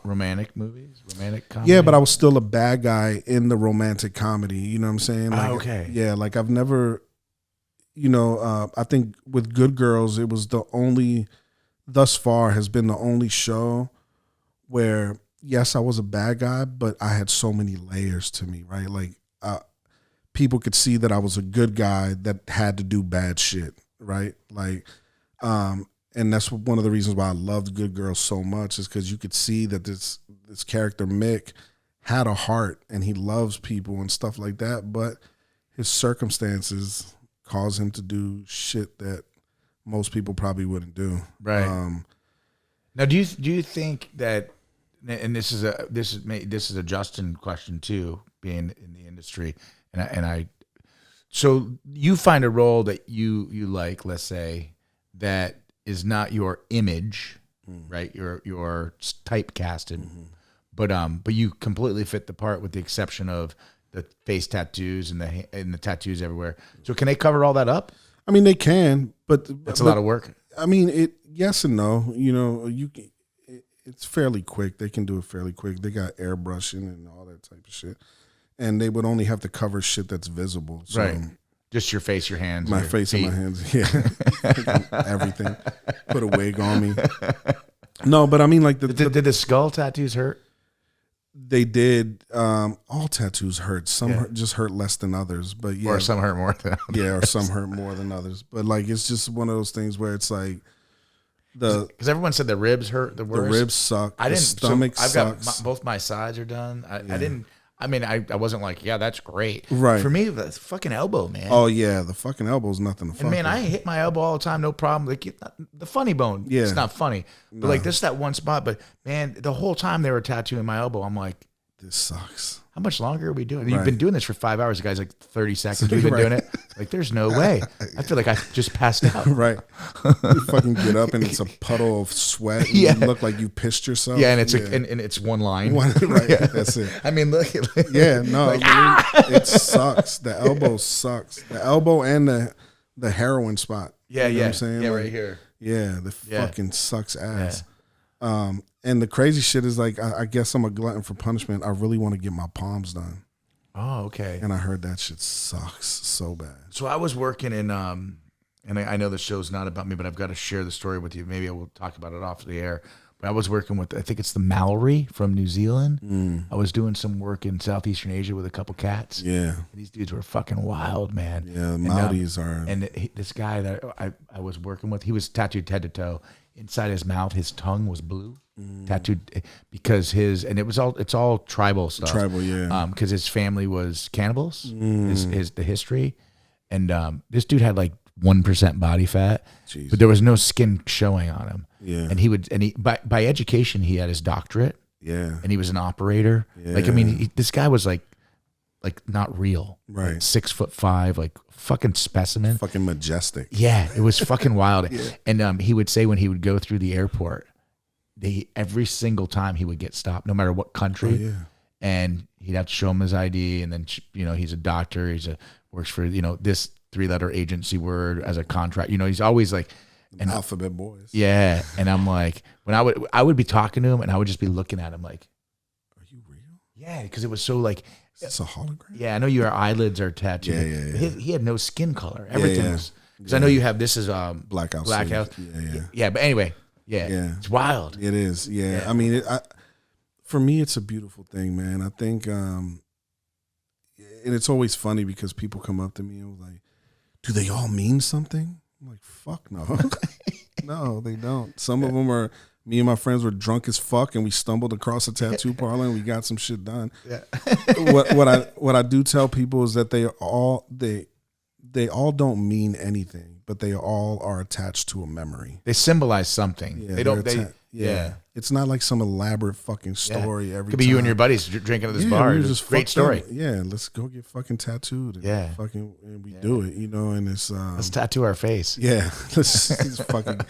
romantic movies, romantic comedy. Yeah, but I was still a bad guy in the romantic comedy. You know what I'm saying? Like, okay. Yeah, like I've never, I think with Good Girls, it was thus far has been the only show where, yes, I was a bad guy, but I had so many layers to me, right? Like, people could see that I was a good guy that had to do bad shit, right? Like, and that's one of the reasons why I loved Good Girls so much, is because you could see that this character Mick had a heart and he loves people and stuff like that, but his circumstances cause him to do shit that most people probably wouldn't do. Right. Now, do you think that, and this is a Justin question too, being in the industry, and I, so you find a role that you like, let's say, that is not your image, right? You're typecasted, but you completely fit the part, with the exception of the face tattoos and the tattoos everywhere. So can they cover all that up? I mean, they can, but that's a lot of work. I mean, yes and no. It's fairly quick. They can do it fairly quick. They got airbrushing and all that type of shit, and they would only have to cover shit that's visible. So, right. Just your face, your hands, my face and my hands. Yeah, everything. Put a wig on me. No, but I mean, like did the skull tattoos hurt? They did. All tattoos hurt. Some just hurt less than others, but yeah, or some hurt more than others. Yeah, or some hurt more than others. But like, it's just one of those things where it's like because everyone said the ribs hurt the worst. The ribs suck. I didn't. Stomach I've sucks. got both my sides are done. I didn't. I mean, I wasn't like, yeah, that's great. Right. For me, that's fucking elbow, man. Oh yeah, the fucking elbow's nothing to fuck And man, with. I hit my elbow all the time, no problem. Like the funny bone, it's not funny. But like this is that one spot. But man, the whole time they were tattooing my elbow, I'm like, this sucks. How much longer are we doing? You've been doing this for 5 hours. The guy's like 30 seconds. We've been doing it. Like, there's no way. I feel like I just passed out. Right. You fucking get up and it's a puddle of sweat. And you look like you pissed yourself. Yeah, and it's and it's one line. Right. Yeah. That's it. I mean, look. Yeah, no, like, I mean, it sucks. The elbow sucks. The elbow and the heroin spot. Yeah, you know what I'm saying? Yeah, like, right here. Yeah, the fucking sucks ass. Yeah. And the crazy shit is like, I guess I'm a glutton for punishment. I really want to get my palms done. Oh, okay. And I heard that shit sucks so bad. So I was working in, and I know the show's not about me, but I've got to share the story with you. Maybe I will talk about it off the air. But I was working with, I think it's the Maori from New Zealand. I was doing some work in Southeastern Asia with a couple cats. Yeah. And these dudes were fucking wild, man. Yeah, the Maoris are. And this guy that I was working with, he was tattooed head to toe. Inside his mouth, his tongue was blue, tattooed because it's all tribal stuff. Tribal, yeah. Because his family was cannibals. The history, and this dude had like 1% body fat, but there was no skin showing on him. Yeah, and by education he had his doctorate. Yeah, and he was an operator. Yeah. Like I mean, this guy was like not real. Right, like 6'5", like fucking specimen, fucking majestic. Yeah, it was fucking wild. Yeah. And he would say when he would go through the airport, every single time he would get stopped, no matter what country, and he'd have to show him his ID, and then he's a doctor, works for this 3-letter agency word as a contract. He's always like alphabet boys. Yeah, and I'm like, when I would be talking to him, and I would just be looking at him like, are you real? Yeah, because it was so like. It's a hologram. Yeah, I know your eyelids are tattooed. Yeah. He had no skin color. Everything was because I know you have this is Blackout. Yeah. But anyway, it's wild. It is. Yeah. I mean, for me, it's a beautiful thing, man. I think, and it's always funny because people come up to me and like, "Do they all mean something?" I'm like, "Fuck no, no, they don't." Some of them are. Me and my friends were drunk as fuck, and we stumbled across a tattoo parlor, and we got some shit done. Yeah. What I do tell people is that they all don't mean anything, but they all are attached to a memory. They symbolize something. Yeah, they don't. Yeah. It's not like some elaborate fucking story every Could be time. you and your buddies drinking at this bar. We It's just a great story. Yeah, let's go get fucking tattooed. And and we do it, and it's let's tattoo our face. Yeah, let's fucking.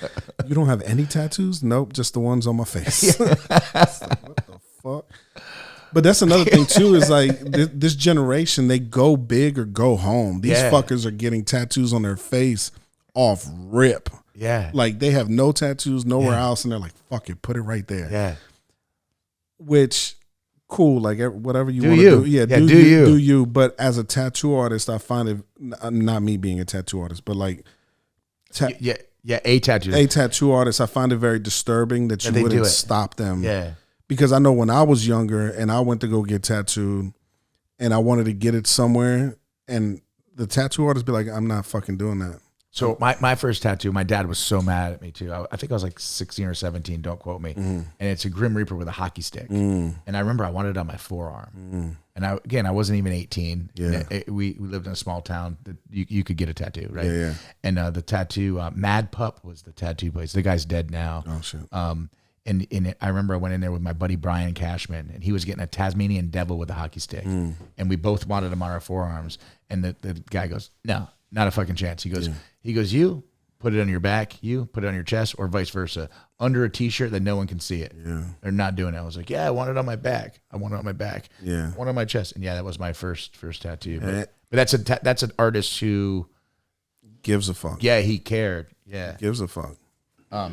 You don't have any tattoos? Nope, just the ones on my face. Like, what the fuck? But that's another thing too. Is like this generation, they go big or go home. These fuckers are getting tattoos on their face off rip. Yeah. Like they have no tattoos nowhere else, and they're like, fuck it, put it right there. Yeah. Which, cool, like whatever you do want to do. Yeah, do you. But as a tattoo artist, I find it, not me being a tattoo artist, but like, a tattoo. A tattoo artist, I find it very disturbing that you wouldn't stop them. Yeah. Because I know when I was younger and I went to go get tattooed and I wanted to get it somewhere, and the tattoo artist be like, I'm not fucking doing that. So my first tattoo, my dad was so mad at me too. I think I was like 16 or 17, don't quote me. And it's a Grim Reaper with a hockey stick. And I remember I wanted it on my forearm. And I wasn't even 18. Yeah. We lived in a small town that you could get a tattoo, right? Yeah. And the tattoo, Mad Pup was the tattoo place. The guy's dead now. Oh, shit. And I remember I went in there with my buddy Brian Cashman, and he was getting a Tasmanian devil with a hockey stick. And we both wanted him on our forearms. And the guy goes, no, not a fucking chance. He goes, you put it on your back, you put it on your chest, or vice versa, under a t-shirt that no one can see it. Yeah. They're not doing it. I was like, yeah, I want it on my back. I want it on my back. Yeah. I want it on my chest. And that was my first tattoo. But that's an artist who gives a fuck. Yeah, he cared. Yeah. Gives a fuck.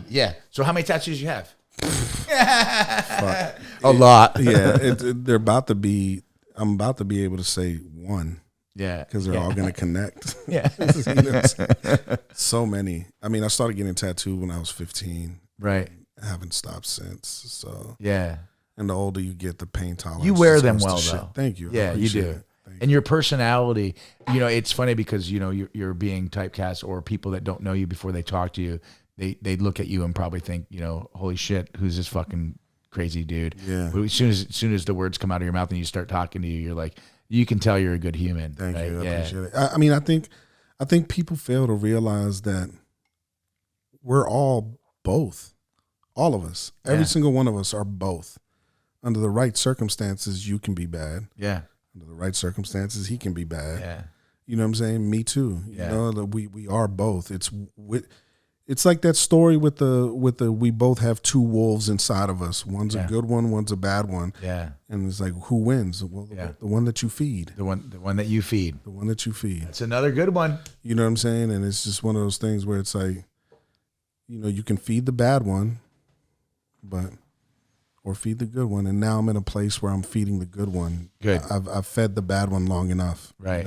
Yeah. So how many tattoos you have? Fuck. A lot. Yeah. They're about to be, I'm about to be able to say one. Yeah. Because they're all going to connect. Yeah. You know what I'm saying? So many. I mean, I started getting tattooed when I was 15. Right. I haven't stopped since. So yeah. And the older you get, the pain tolerance. You wear them well, though. Thank you. Yeah, you do. And your personality, it's funny because, you're being typecast, or people that don't know you before they talk to you, they look at you and probably think, holy shit, who's this fucking crazy dude? Yeah. But as soon as the words come out of your mouth and you start talking to you, you're like, you can tell you're a good human. Thank right? you. I appreciate it. I mean, I think people fail to realize that we're all both. All of us. Every single one of us are both. Under the right circumstances, you can be bad. Yeah. Under the right circumstances, he can be bad. Yeah. You know what I'm saying? Me too. Yeah. We are both. It's like that story with the we both have two wolves inside of us. One's a good one, one's a bad one. Yeah. And it's like, who wins? Well, the one that you feed. The one that you feed. The one that you feed. That's another good one. You know what I'm saying? And it's just one of those things where it's like, you can feed the bad one, or feed the good one. And now I'm in a place where I'm feeding the good one. Good. I've fed the bad one long enough. Right.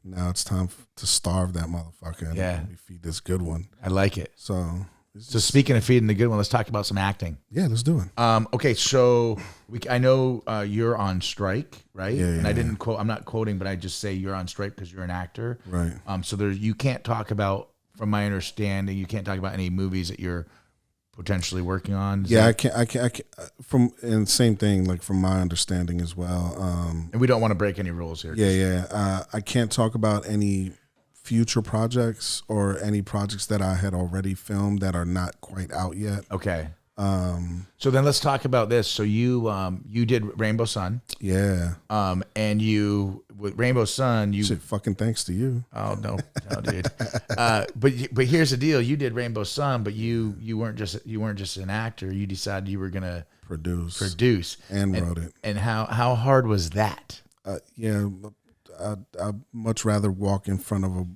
Now it's time to starve that motherfucker and feed this good one. I like it. So speaking of feeding the good one, let's talk about some acting. Yeah, let's do it. Okay, so I know you're on strike, right? Yeah, and I didn't quote. I'm not quoting, but I just say you're on strike because you're an actor, right? So you can't talk about, from my understanding, you can't talk about any movies that you're potentially working on. I can't. And same thing, like from my understanding as well. And we don't want to break any rules here. I can't talk about any future projects or any projects that I had already filmed that are not quite out yet. Okay. So then let's talk about this. So you did Rainbow Sun. Yeah. And with Rainbow Sun, Shit, fucking thanks to you. Oh no, dude. But here's the deal: you did Rainbow Sun, but you weren't just an actor. You decided you were gonna produce and wrote it. And how hard was that? I'd much rather walk in front of a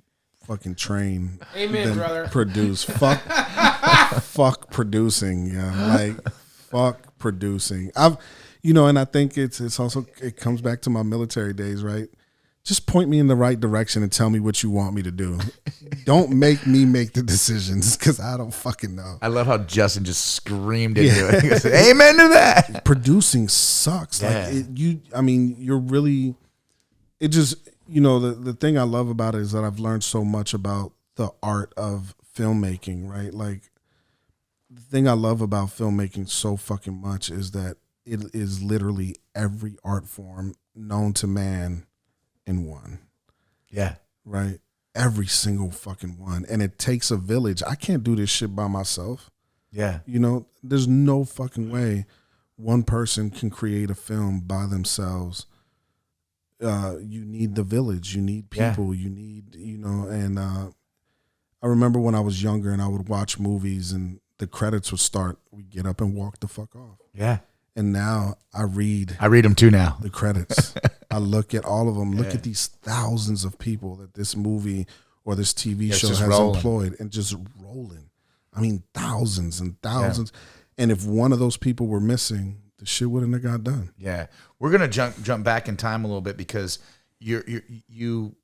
fucking train. Amen, than brother. Produce. Fuck producing. Yeah, like fuck producing. And I think it's also, it comes back to my military days, right? Just point me in the right direction and tell me what you want me to do. Don't make me make the decisions because I don't fucking know. I love how Justin just screamed into it. He goes, amen to that. Producing sucks. Yeah. You're really, it just, the thing I love about it is that I've learned so much about the art of filmmaking, right? Like, the thing I love about filmmaking so fucking much is that it is literally every art form known to man in one. Yeah. Right? Every single fucking one. And it takes a village. I can't do this shit by myself. Yeah. You know, there's no fucking way one person can create a film by themselves. You need the village. You need people. You need, you know, and I remember when I was younger and I would watch movies and the credits would start. We'd get up and walk the fuck off. Yeah. And now I read them too now. the credits. I look at all of them. Look at these thousands of people that this movie or this TV show has employed and just rolling. I mean, thousands and thousands. Yeah. And if one of those people were missing, the shit wouldn't have got done. Yeah, we're gonna jump back in time a little bit because you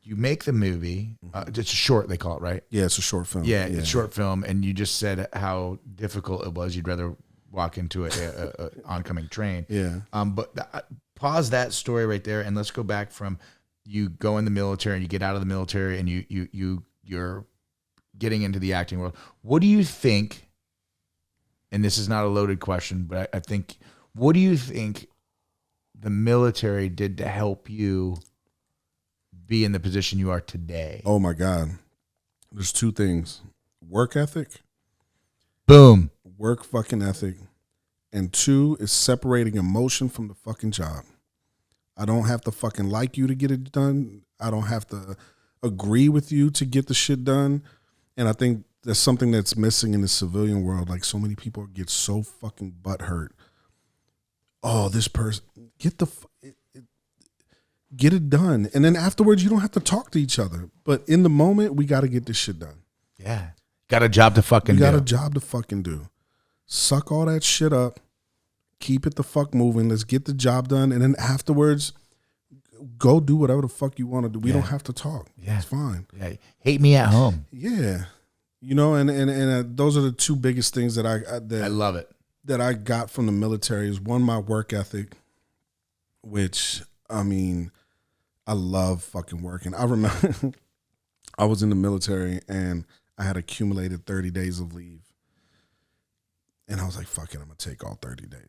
make the movie. It's a short, they call it, right? Yeah, it's a short film. Yeah, it's a short film, and you just said how difficult it was. You'd rather walk into a oncoming train. Yeah. But pause that story right there, and let's go back from you go in the military and you get out of the military and you're getting into the acting world. What do you think? And this is not a loaded question, but I think, what do you think the military did to help you be in the position you are today? Oh my God. There's two things. Work ethic. Boom. Work fucking ethic. And two is separating emotion from the fucking job. I don't have to fucking like you to get it done. I don't have to agree with you to get the shit done. And I think there's something that's missing in the civilian world. Like, so many people get so fucking butthurt. Oh, this person, get it done. And then afterwards, you don't have to talk to each other. But in the moment, we got to get this shit done. Yeah. Got a job to fucking do. You got a job to fucking do. Suck all that shit up. Keep it the fuck moving. Let's get the job done. And then afterwards, go do whatever the fuck you want to do. We don't have to talk. Yeah. It's fine. Yeah. Hate me at home. Yeah. You know, and those are the two biggest things that I love it, that I got from the military is one, my work ethic, which, I mean, I love fucking working. I remember I was in the military and I had accumulated 30 days of leave. And I was like, fuck it, I'm going to take all 30 days.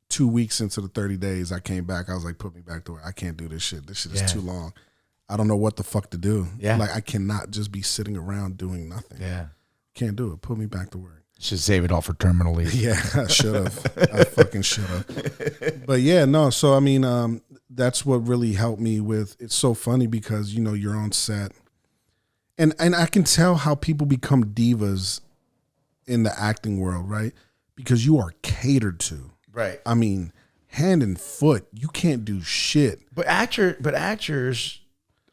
2 weeks into the 30 days, I came back. I was like, put me back to work. I can't do this shit. This shit is too long. I don't know what the fuck to do. Yeah. Like, I cannot just be sitting around doing nothing. Yeah. Can't do it. Put me back to work. Should save it all for terminal leave. Yeah, I should have. I fucking should have. But yeah, no. So, I mean, that's what really helped me with, it's so funny because, you know, you're on set. And I can tell how people become divas in the acting world, right? Because you are catered to. Right. I mean, hand and foot, you can't do shit. But actors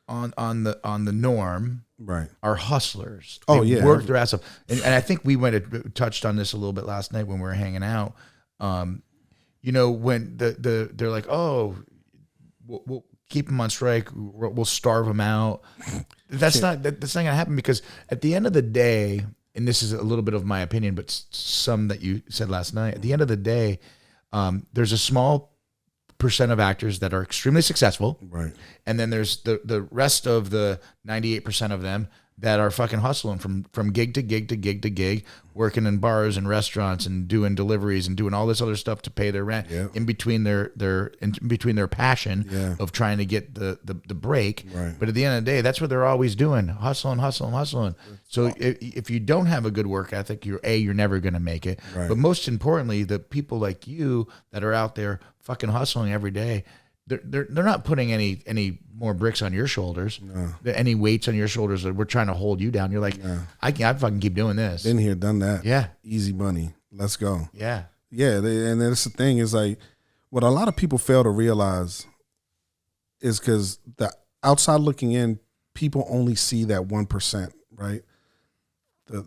on the norm, right, are hustlers. They work their ass off. And I think we touched on this a little bit last night when we were hanging out. You know, when they're like, oh, we'll keep them on strike, we'll starve them out. That's not gonna happen, because at the end of the day, and this is a little bit of my opinion, but some that you said last night, at the end of the day, there's a small percent of actors that are extremely successful, right? And then there's the rest of the 98% of them that are fucking hustling from gig to gig to gig to gig, working in bars and restaurants and doing deliveries and doing all this other stuff to pay their rent, in between their passion of trying to get the break. Right. But at the end of the day, that's what they're always doing, hustling. So if you don't have a good work ethic, you're never going to make it. Right. But most importantly, the people like you that are out there fucking hustling every day, they're not putting any more bricks on your shoulders, any weights on your shoulders that we're trying to hold you down. You're like, I fucking keep doing this. Been here, done that. Yeah. Easy money. Let's go. Yeah. Yeah. And that's the thing is, like, what a lot of people fail to realize is because the outside looking in, people only see that 1%, right? The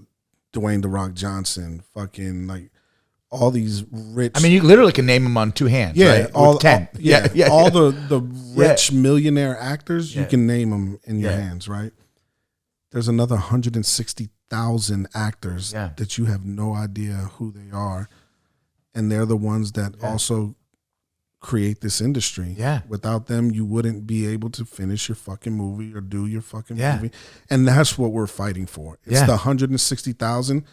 Dwayne "The Rock" Johnson, fucking, like, all these rich. I mean, you literally can name them on two hands. Yeah, right? All 10. All the rich millionaire actors, you can name them in your hands, right? There's another 160,000 actors that you have no idea who they are, and they're the ones that also create this industry. Yeah. Without them, you wouldn't be able to finish your fucking movie or do your fucking movie, and that's what we're fighting for. It's the 160,000.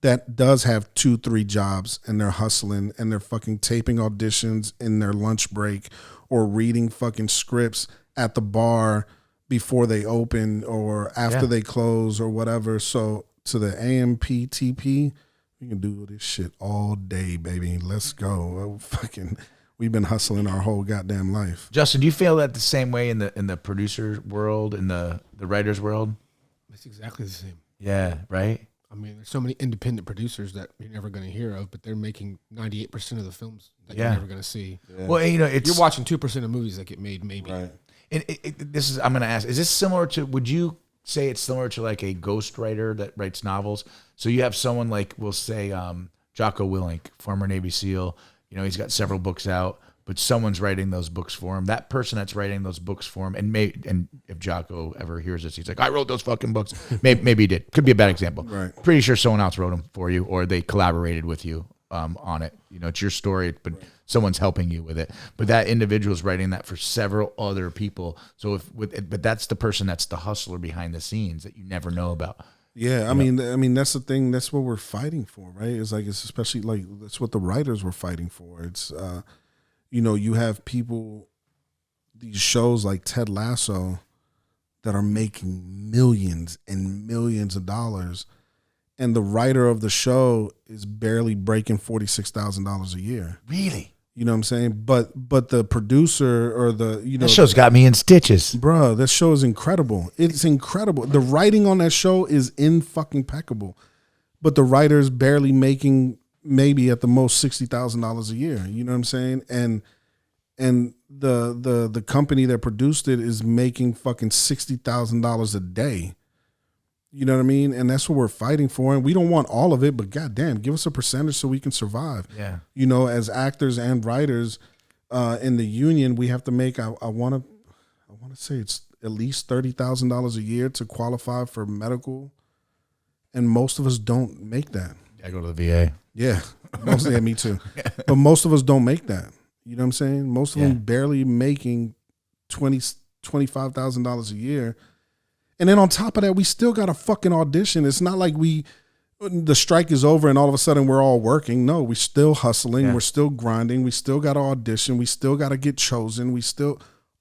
That does have 2-3 jobs, and they're hustling, and they're fucking taping auditions in their lunch break, or reading fucking scripts at the bar before they open or after they close or whatever. So to the AMPTP, we can do this shit all day, baby. Let's go. We've been hustling our whole goddamn life. Justin, do you feel that the same way in the producer world, in the writer's world? It's exactly the same. Yeah, right? I mean, there's so many independent producers that you're never going to hear of, but they're making 98% of the films that you're never going to see. Yeah. Well, you're watching 2% of movies that get made, maybe. Right. And I'm going to ask, is this similar to, would you say it's similar to like a ghostwriter that writes novels? So you have someone like, we'll say, Jocko Willink, former Navy SEAL, he's got several books out, but someone's writing those books for him. That person that's writing those books for him, and if Jocko ever hears this, he's like, I wrote those fucking books. Maybe he did. Could be a bad example. Right. Pretty sure someone else wrote them for you, or they collaborated with you on it. It's your story, but someone's helping you with it. But that individual's writing that for several other people. So but that's the person that's the hustler behind the scenes that you never know about. Yeah, I mean that's the thing. That's what we're fighting for, right? It's especially like that's what the writers were fighting for. It's you have people, these shows like Ted Lasso, that are making millions and millions of dollars, and the writer of the show is barely breaking $46,000 a year. Really? You know what I'm saying? But the producer or that show's got me in stitches, bro. That show is incredible. It's incredible. The writing on that show is impeccable, but the writer's barely making maybe at the most $60,000 a year. You know what I'm saying? And the company that produced it is making fucking $60,000 a day. You know what I mean? And that's what we're fighting for. And we don't want all of it, but goddamn, give us a percentage so we can survive. Yeah. As actors and writers in the union, we have to make, I want to say it's at least $30,000 a year to qualify for medical. And most of us don't make that. I go to the VA. Yeah. Mostly, me too. But most of us don't make that. You know what I'm saying? Most of them barely making $25,000 a year. And then on top of that, we still got a fucking audition. It's not like the strike is over and all of a sudden we're all working. No, we're still hustling. Yeah. We're still grinding. We still got to audition. We still got to get chosen.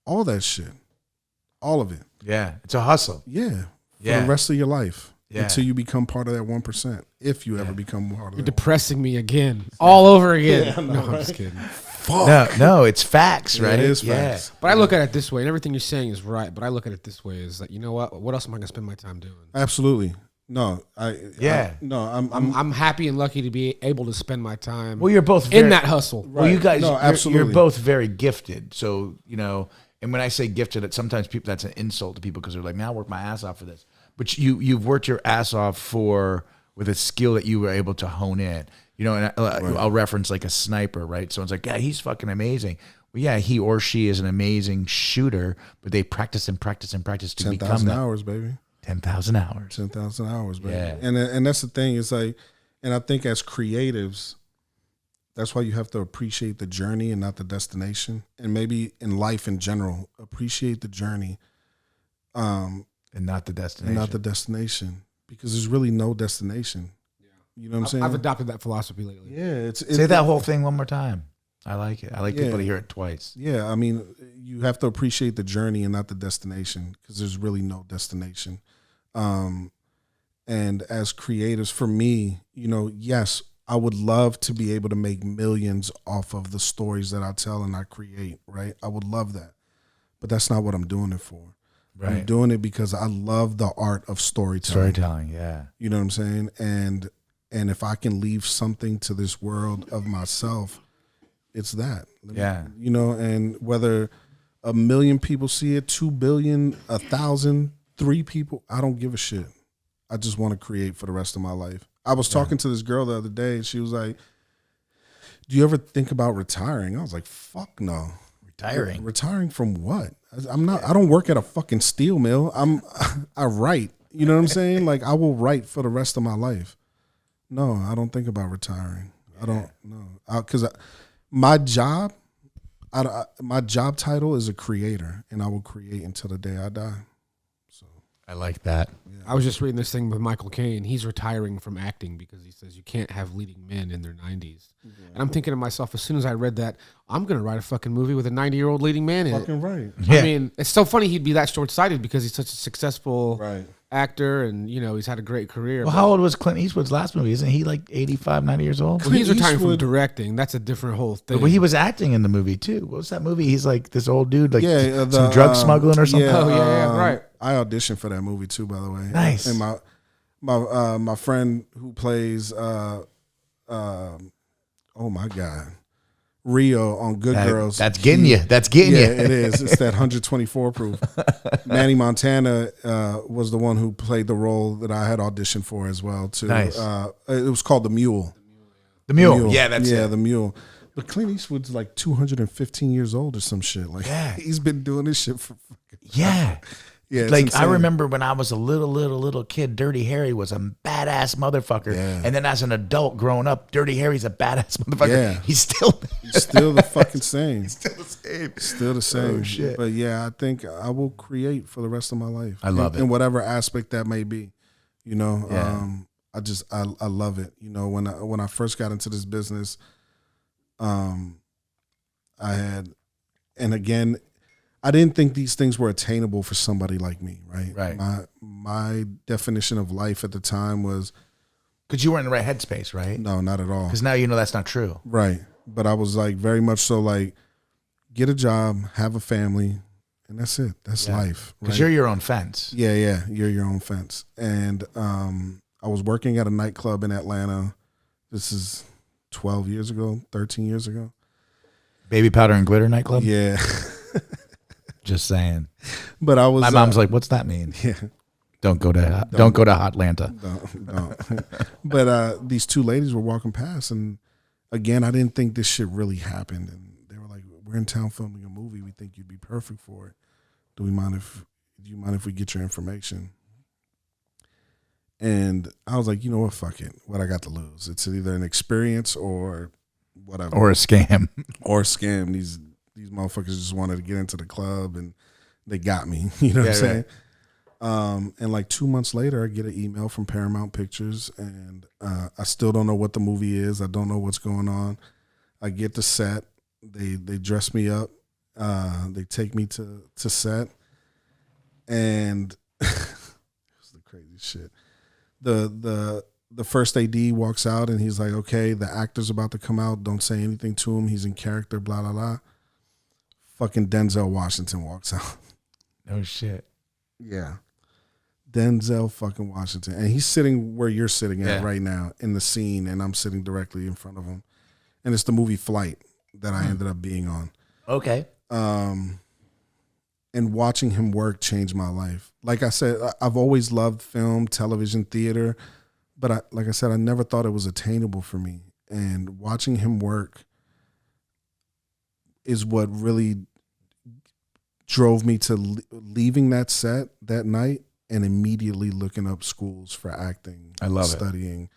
All that shit. All of it. Yeah. It's a hustle. Yeah. For the rest of your life. Yeah. Until you become part of that 1%. If you ever become part of that. You're depressing me again. All over again. Yeah, no, I'm just kidding. Fuck. No, it's facts, right? It is facts. But I look at it this way, and everything you're saying is right, but I look at it this way, is that, you know what else am I going to spend my time doing? Absolutely. No, I'm happy and lucky to be able to spend my time you're both in that hustle. Well, you guys, absolutely. You're both very gifted. So, and when I say gifted, sometimes that's an insult to people because they're like, man, I work my ass off for this. But you've worked your ass off with a skill that you were able to hone in. And I'll reference like a sniper, right? Someone's like, yeah, he's fucking amazing. Well, yeah, he or she is an amazing shooter, but they practice and practice and practice to become 10,000 hours, baby. 10,000 hours. 10,000 hours, baby. Yeah. And that's the thing. It's like, and I think as creatives, that's why you have to appreciate the journey and not the destination. And maybe in life in general, appreciate the journey. And not the destination. Because there's really no destination. You know what I'm saying? I've adopted that philosophy lately. Yeah. Say that whole thing one more time. I like it. I like people to hear it twice. Yeah. I mean, you have to appreciate the journey and not the destination because there's really no destination. And as creators, for me, yes, I would love to be able to make millions off of the stories that I tell and I create, right? I would love that. But that's not what I'm doing it for. Right. I'm doing it because I love the art of storytelling. Yeah. You know what I'm saying? And if I can leave something to this world of myself, it's that. Yeah. And whether 1 million people see it, 2 billion, 1,000, 3 people, I don't give a shit. I just want to create for the rest of my life. I was talking to this girl the other day, and she was like, do you ever think about retiring? I was like, fuck no. Retiring from what? I don't work at a fucking steel mill. I write. You know what I'm saying? Like, I will write for the rest of my life. No, I don't think about retiring. I don't know. Because my job title is a creator, and I will create until the day I die. So I like that. Yeah. I was just reading this thing with Michael Caine. He's retiring from acting because he says you can't have leading men in their 90s. Yeah. And I'm thinking to myself, as soon as I read that, I'm going to write a fucking movie with a 90-year-old leading man in it. Fucking right. Yeah. I mean, it's so funny he'd be that short-sighted because he's such a successful Right. actor and, he's had a great career. Well, how old was Clint Eastwood's last movie? Isn't he like 85, 90 years old? Well, he's retiring from Eastwood- directing. That's a different whole thing. Well, he was acting in the movie too. What was that movie? He's like this old dude, like Yeah, some drug smuggling or something. Oh, yeah, right. I auditioned for that movie too, by the way. Nice. And my friend who plays oh my God, Rio on Good Girls. That's getting you. That's getting Yeah, you. it is. It's that 124 proof. Manny Montana was the one who played the role that I had auditioned for as well too. Nice. It was called The Mule. The Mule. Yeah, that's it. The Mule. But Clint Eastwood's like 215 years old or some shit. Like, Yeah. he's been doing this shit for fucking Yeah. yeah. It's Like insane. I remember when I was a little kid, Dirty Harry was a badass motherfucker. Yeah. And then as an adult growing up, Dirty Harry's a badass motherfucker. Yeah. He's still still the fucking same. still the same. Still the same. Oh, shit. But yeah, I think I will create for the rest of my life. I love it. In whatever aspect that may be. You know, Yeah. I love it. You know, when I first got into this business, I had, and again, I didn't think these things were attainable for somebody like me, right? Right. My definition of life at the time was Because you were in the right headspace, right? no, not at all. Because now you know that's not true. Right. But I was like very much so like get a job, have a family, and that's it. That's life. Because right? you're your own fence. Yeah. You're your own fence. And I was working at a nightclub in Atlanta. This is 12 years ago, 13 years ago. Baby Powder and Glitter nightclub? Yeah. Just saying. But I was My mom's like, what's that mean? yeah. Don't go to Hotlanta. Don't. But these two ladies were walking past, and again, I didn't think this shit really happened. And they were like, "We're in town filming a movie. We think you'd be perfect for it. Do you mind if we get your information?" And I was like, you know what? Fuck it. What I got to lose? It's either an experience or whatever, Or a scam. or a scam. These motherfuckers just wanted to get into the club, and they got me. You know what I'm saying? And like 2 months later, I get an email from Paramount Pictures, and I still don't know what the movie is. I don't know what's going on. I get to set. They dress me up. They take me to set, and it's the crazy shit. The first AD walks out, and he's like, "Okay, the actor's about to come out. Don't say anything to him. He's in character. Blah blah blah." Fucking Denzel Washington walks out. Oh, shit. Yeah. Denzel fucking Washington. And he's sitting where you're sitting at right now in the scene, and I'm sitting directly in front of him. And it's the movie Flight that I ended up being on. Okay. And watching him work changed my life. Like I said, I've always loved film, television, theater, but like I said, I never thought it was attainable for me. And watching him work is what really drove me to leaving that set that night and immediately looking up schools for acting. I love studying,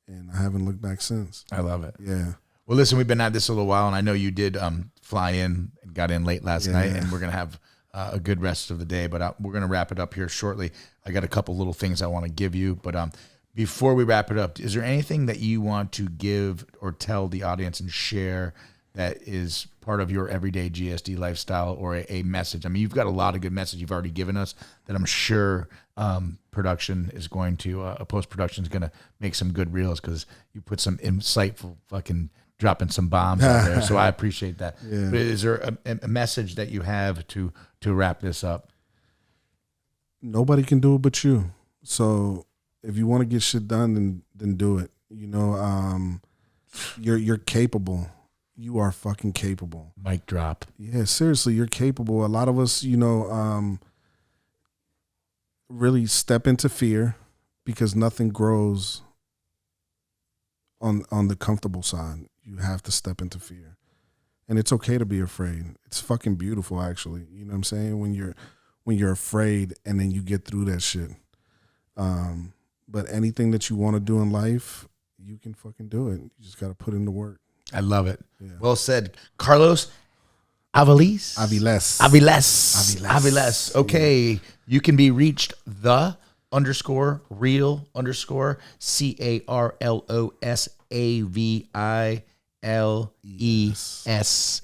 and I haven't looked back since. I love it. Yeah. Well, listen, we've been at this a little while, and I know you did fly in and got in late last night, and we're going to have a good rest of the day, but we're going to wrap it up here shortly. I got a couple little things I want to give you, but before we wrap it up, is there anything that you want to give or tell the audience and share that is part of your everyday GSD lifestyle, or a message? I mean, you've got a lot of good message you've already given us that I'm sure production is going to, post-production is going to make some good reels, because you put some insightful fucking dropping some bombs out there. So I appreciate that. Yeah. But is there a message that you have to wrap this up? Nobody can do it but you. So if you want to get shit done, then do it. You know, you're capable. You are fucking capable. Mic drop. Yeah, seriously, you're capable. A lot of us, you know, really step into fear because nothing grows on the comfortable side. You have to step into fear. And it's okay to be afraid. It's fucking beautiful, actually. You know what I'm saying? When you're afraid and then you get through that shit. But anything that you want to do in life, you can fucking do it. You just got to put in the work. I love it. Yeah. Well said. Carlos Aviles. Aviles. Okay. You can be reached _real_CarlosAviles That's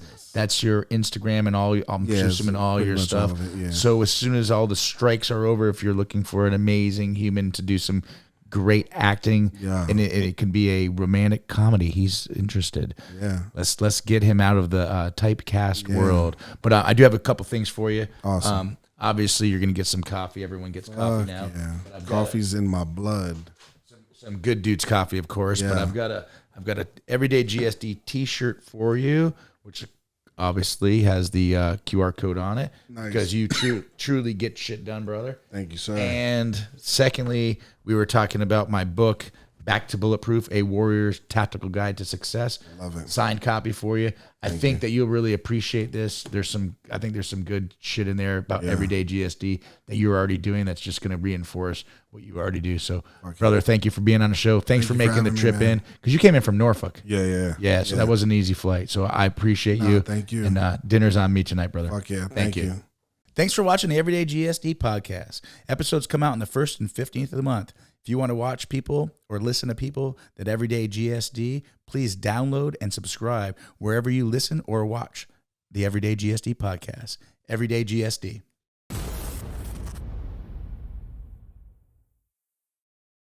your Instagram and all. I'm assuming all your stuff. All of it, yeah. So as soon as all the strikes are over, if you're looking for an amazing human to do some great acting, and it can be a romantic comedy, he's interested. Yeah, let's get him out of the typecast world. But I do have a couple things for you. Awesome. Obviously, you're gonna get some coffee. Everyone gets coffee now. Yeah, coffee's in my blood. Some good dude's coffee, of course. But I've got a Everyday GSD T-shirt for you, which obviously has the QR code on it. Nice. Because you truly get shit done, brother. Thank you, sir. And secondly, we were talking about my book, Back to Bulletproof, A Warrior's Tactical Guide to Success. Love it. Signed copy for you. I think that you'll really appreciate this. I think there's some good shit in there about everyday GSD that you're already doing that's just going to reinforce what you already do. So, brother, thank you for being on the show. Thanks for making the trip in, because you came in from Norfolk. Yeah. So that was an easy flight. So I appreciate you. Thank you. And dinner's on me tonight, brother. Fuck yeah. Thank you. Thanks for watching the Everyday GSD podcast. Episodes come out on the 1st and 15th of the month. If you want to watch people or listen to people that Everyday GSD, please download and subscribe wherever you listen or watch the Everyday GSD podcast. Everyday GSD.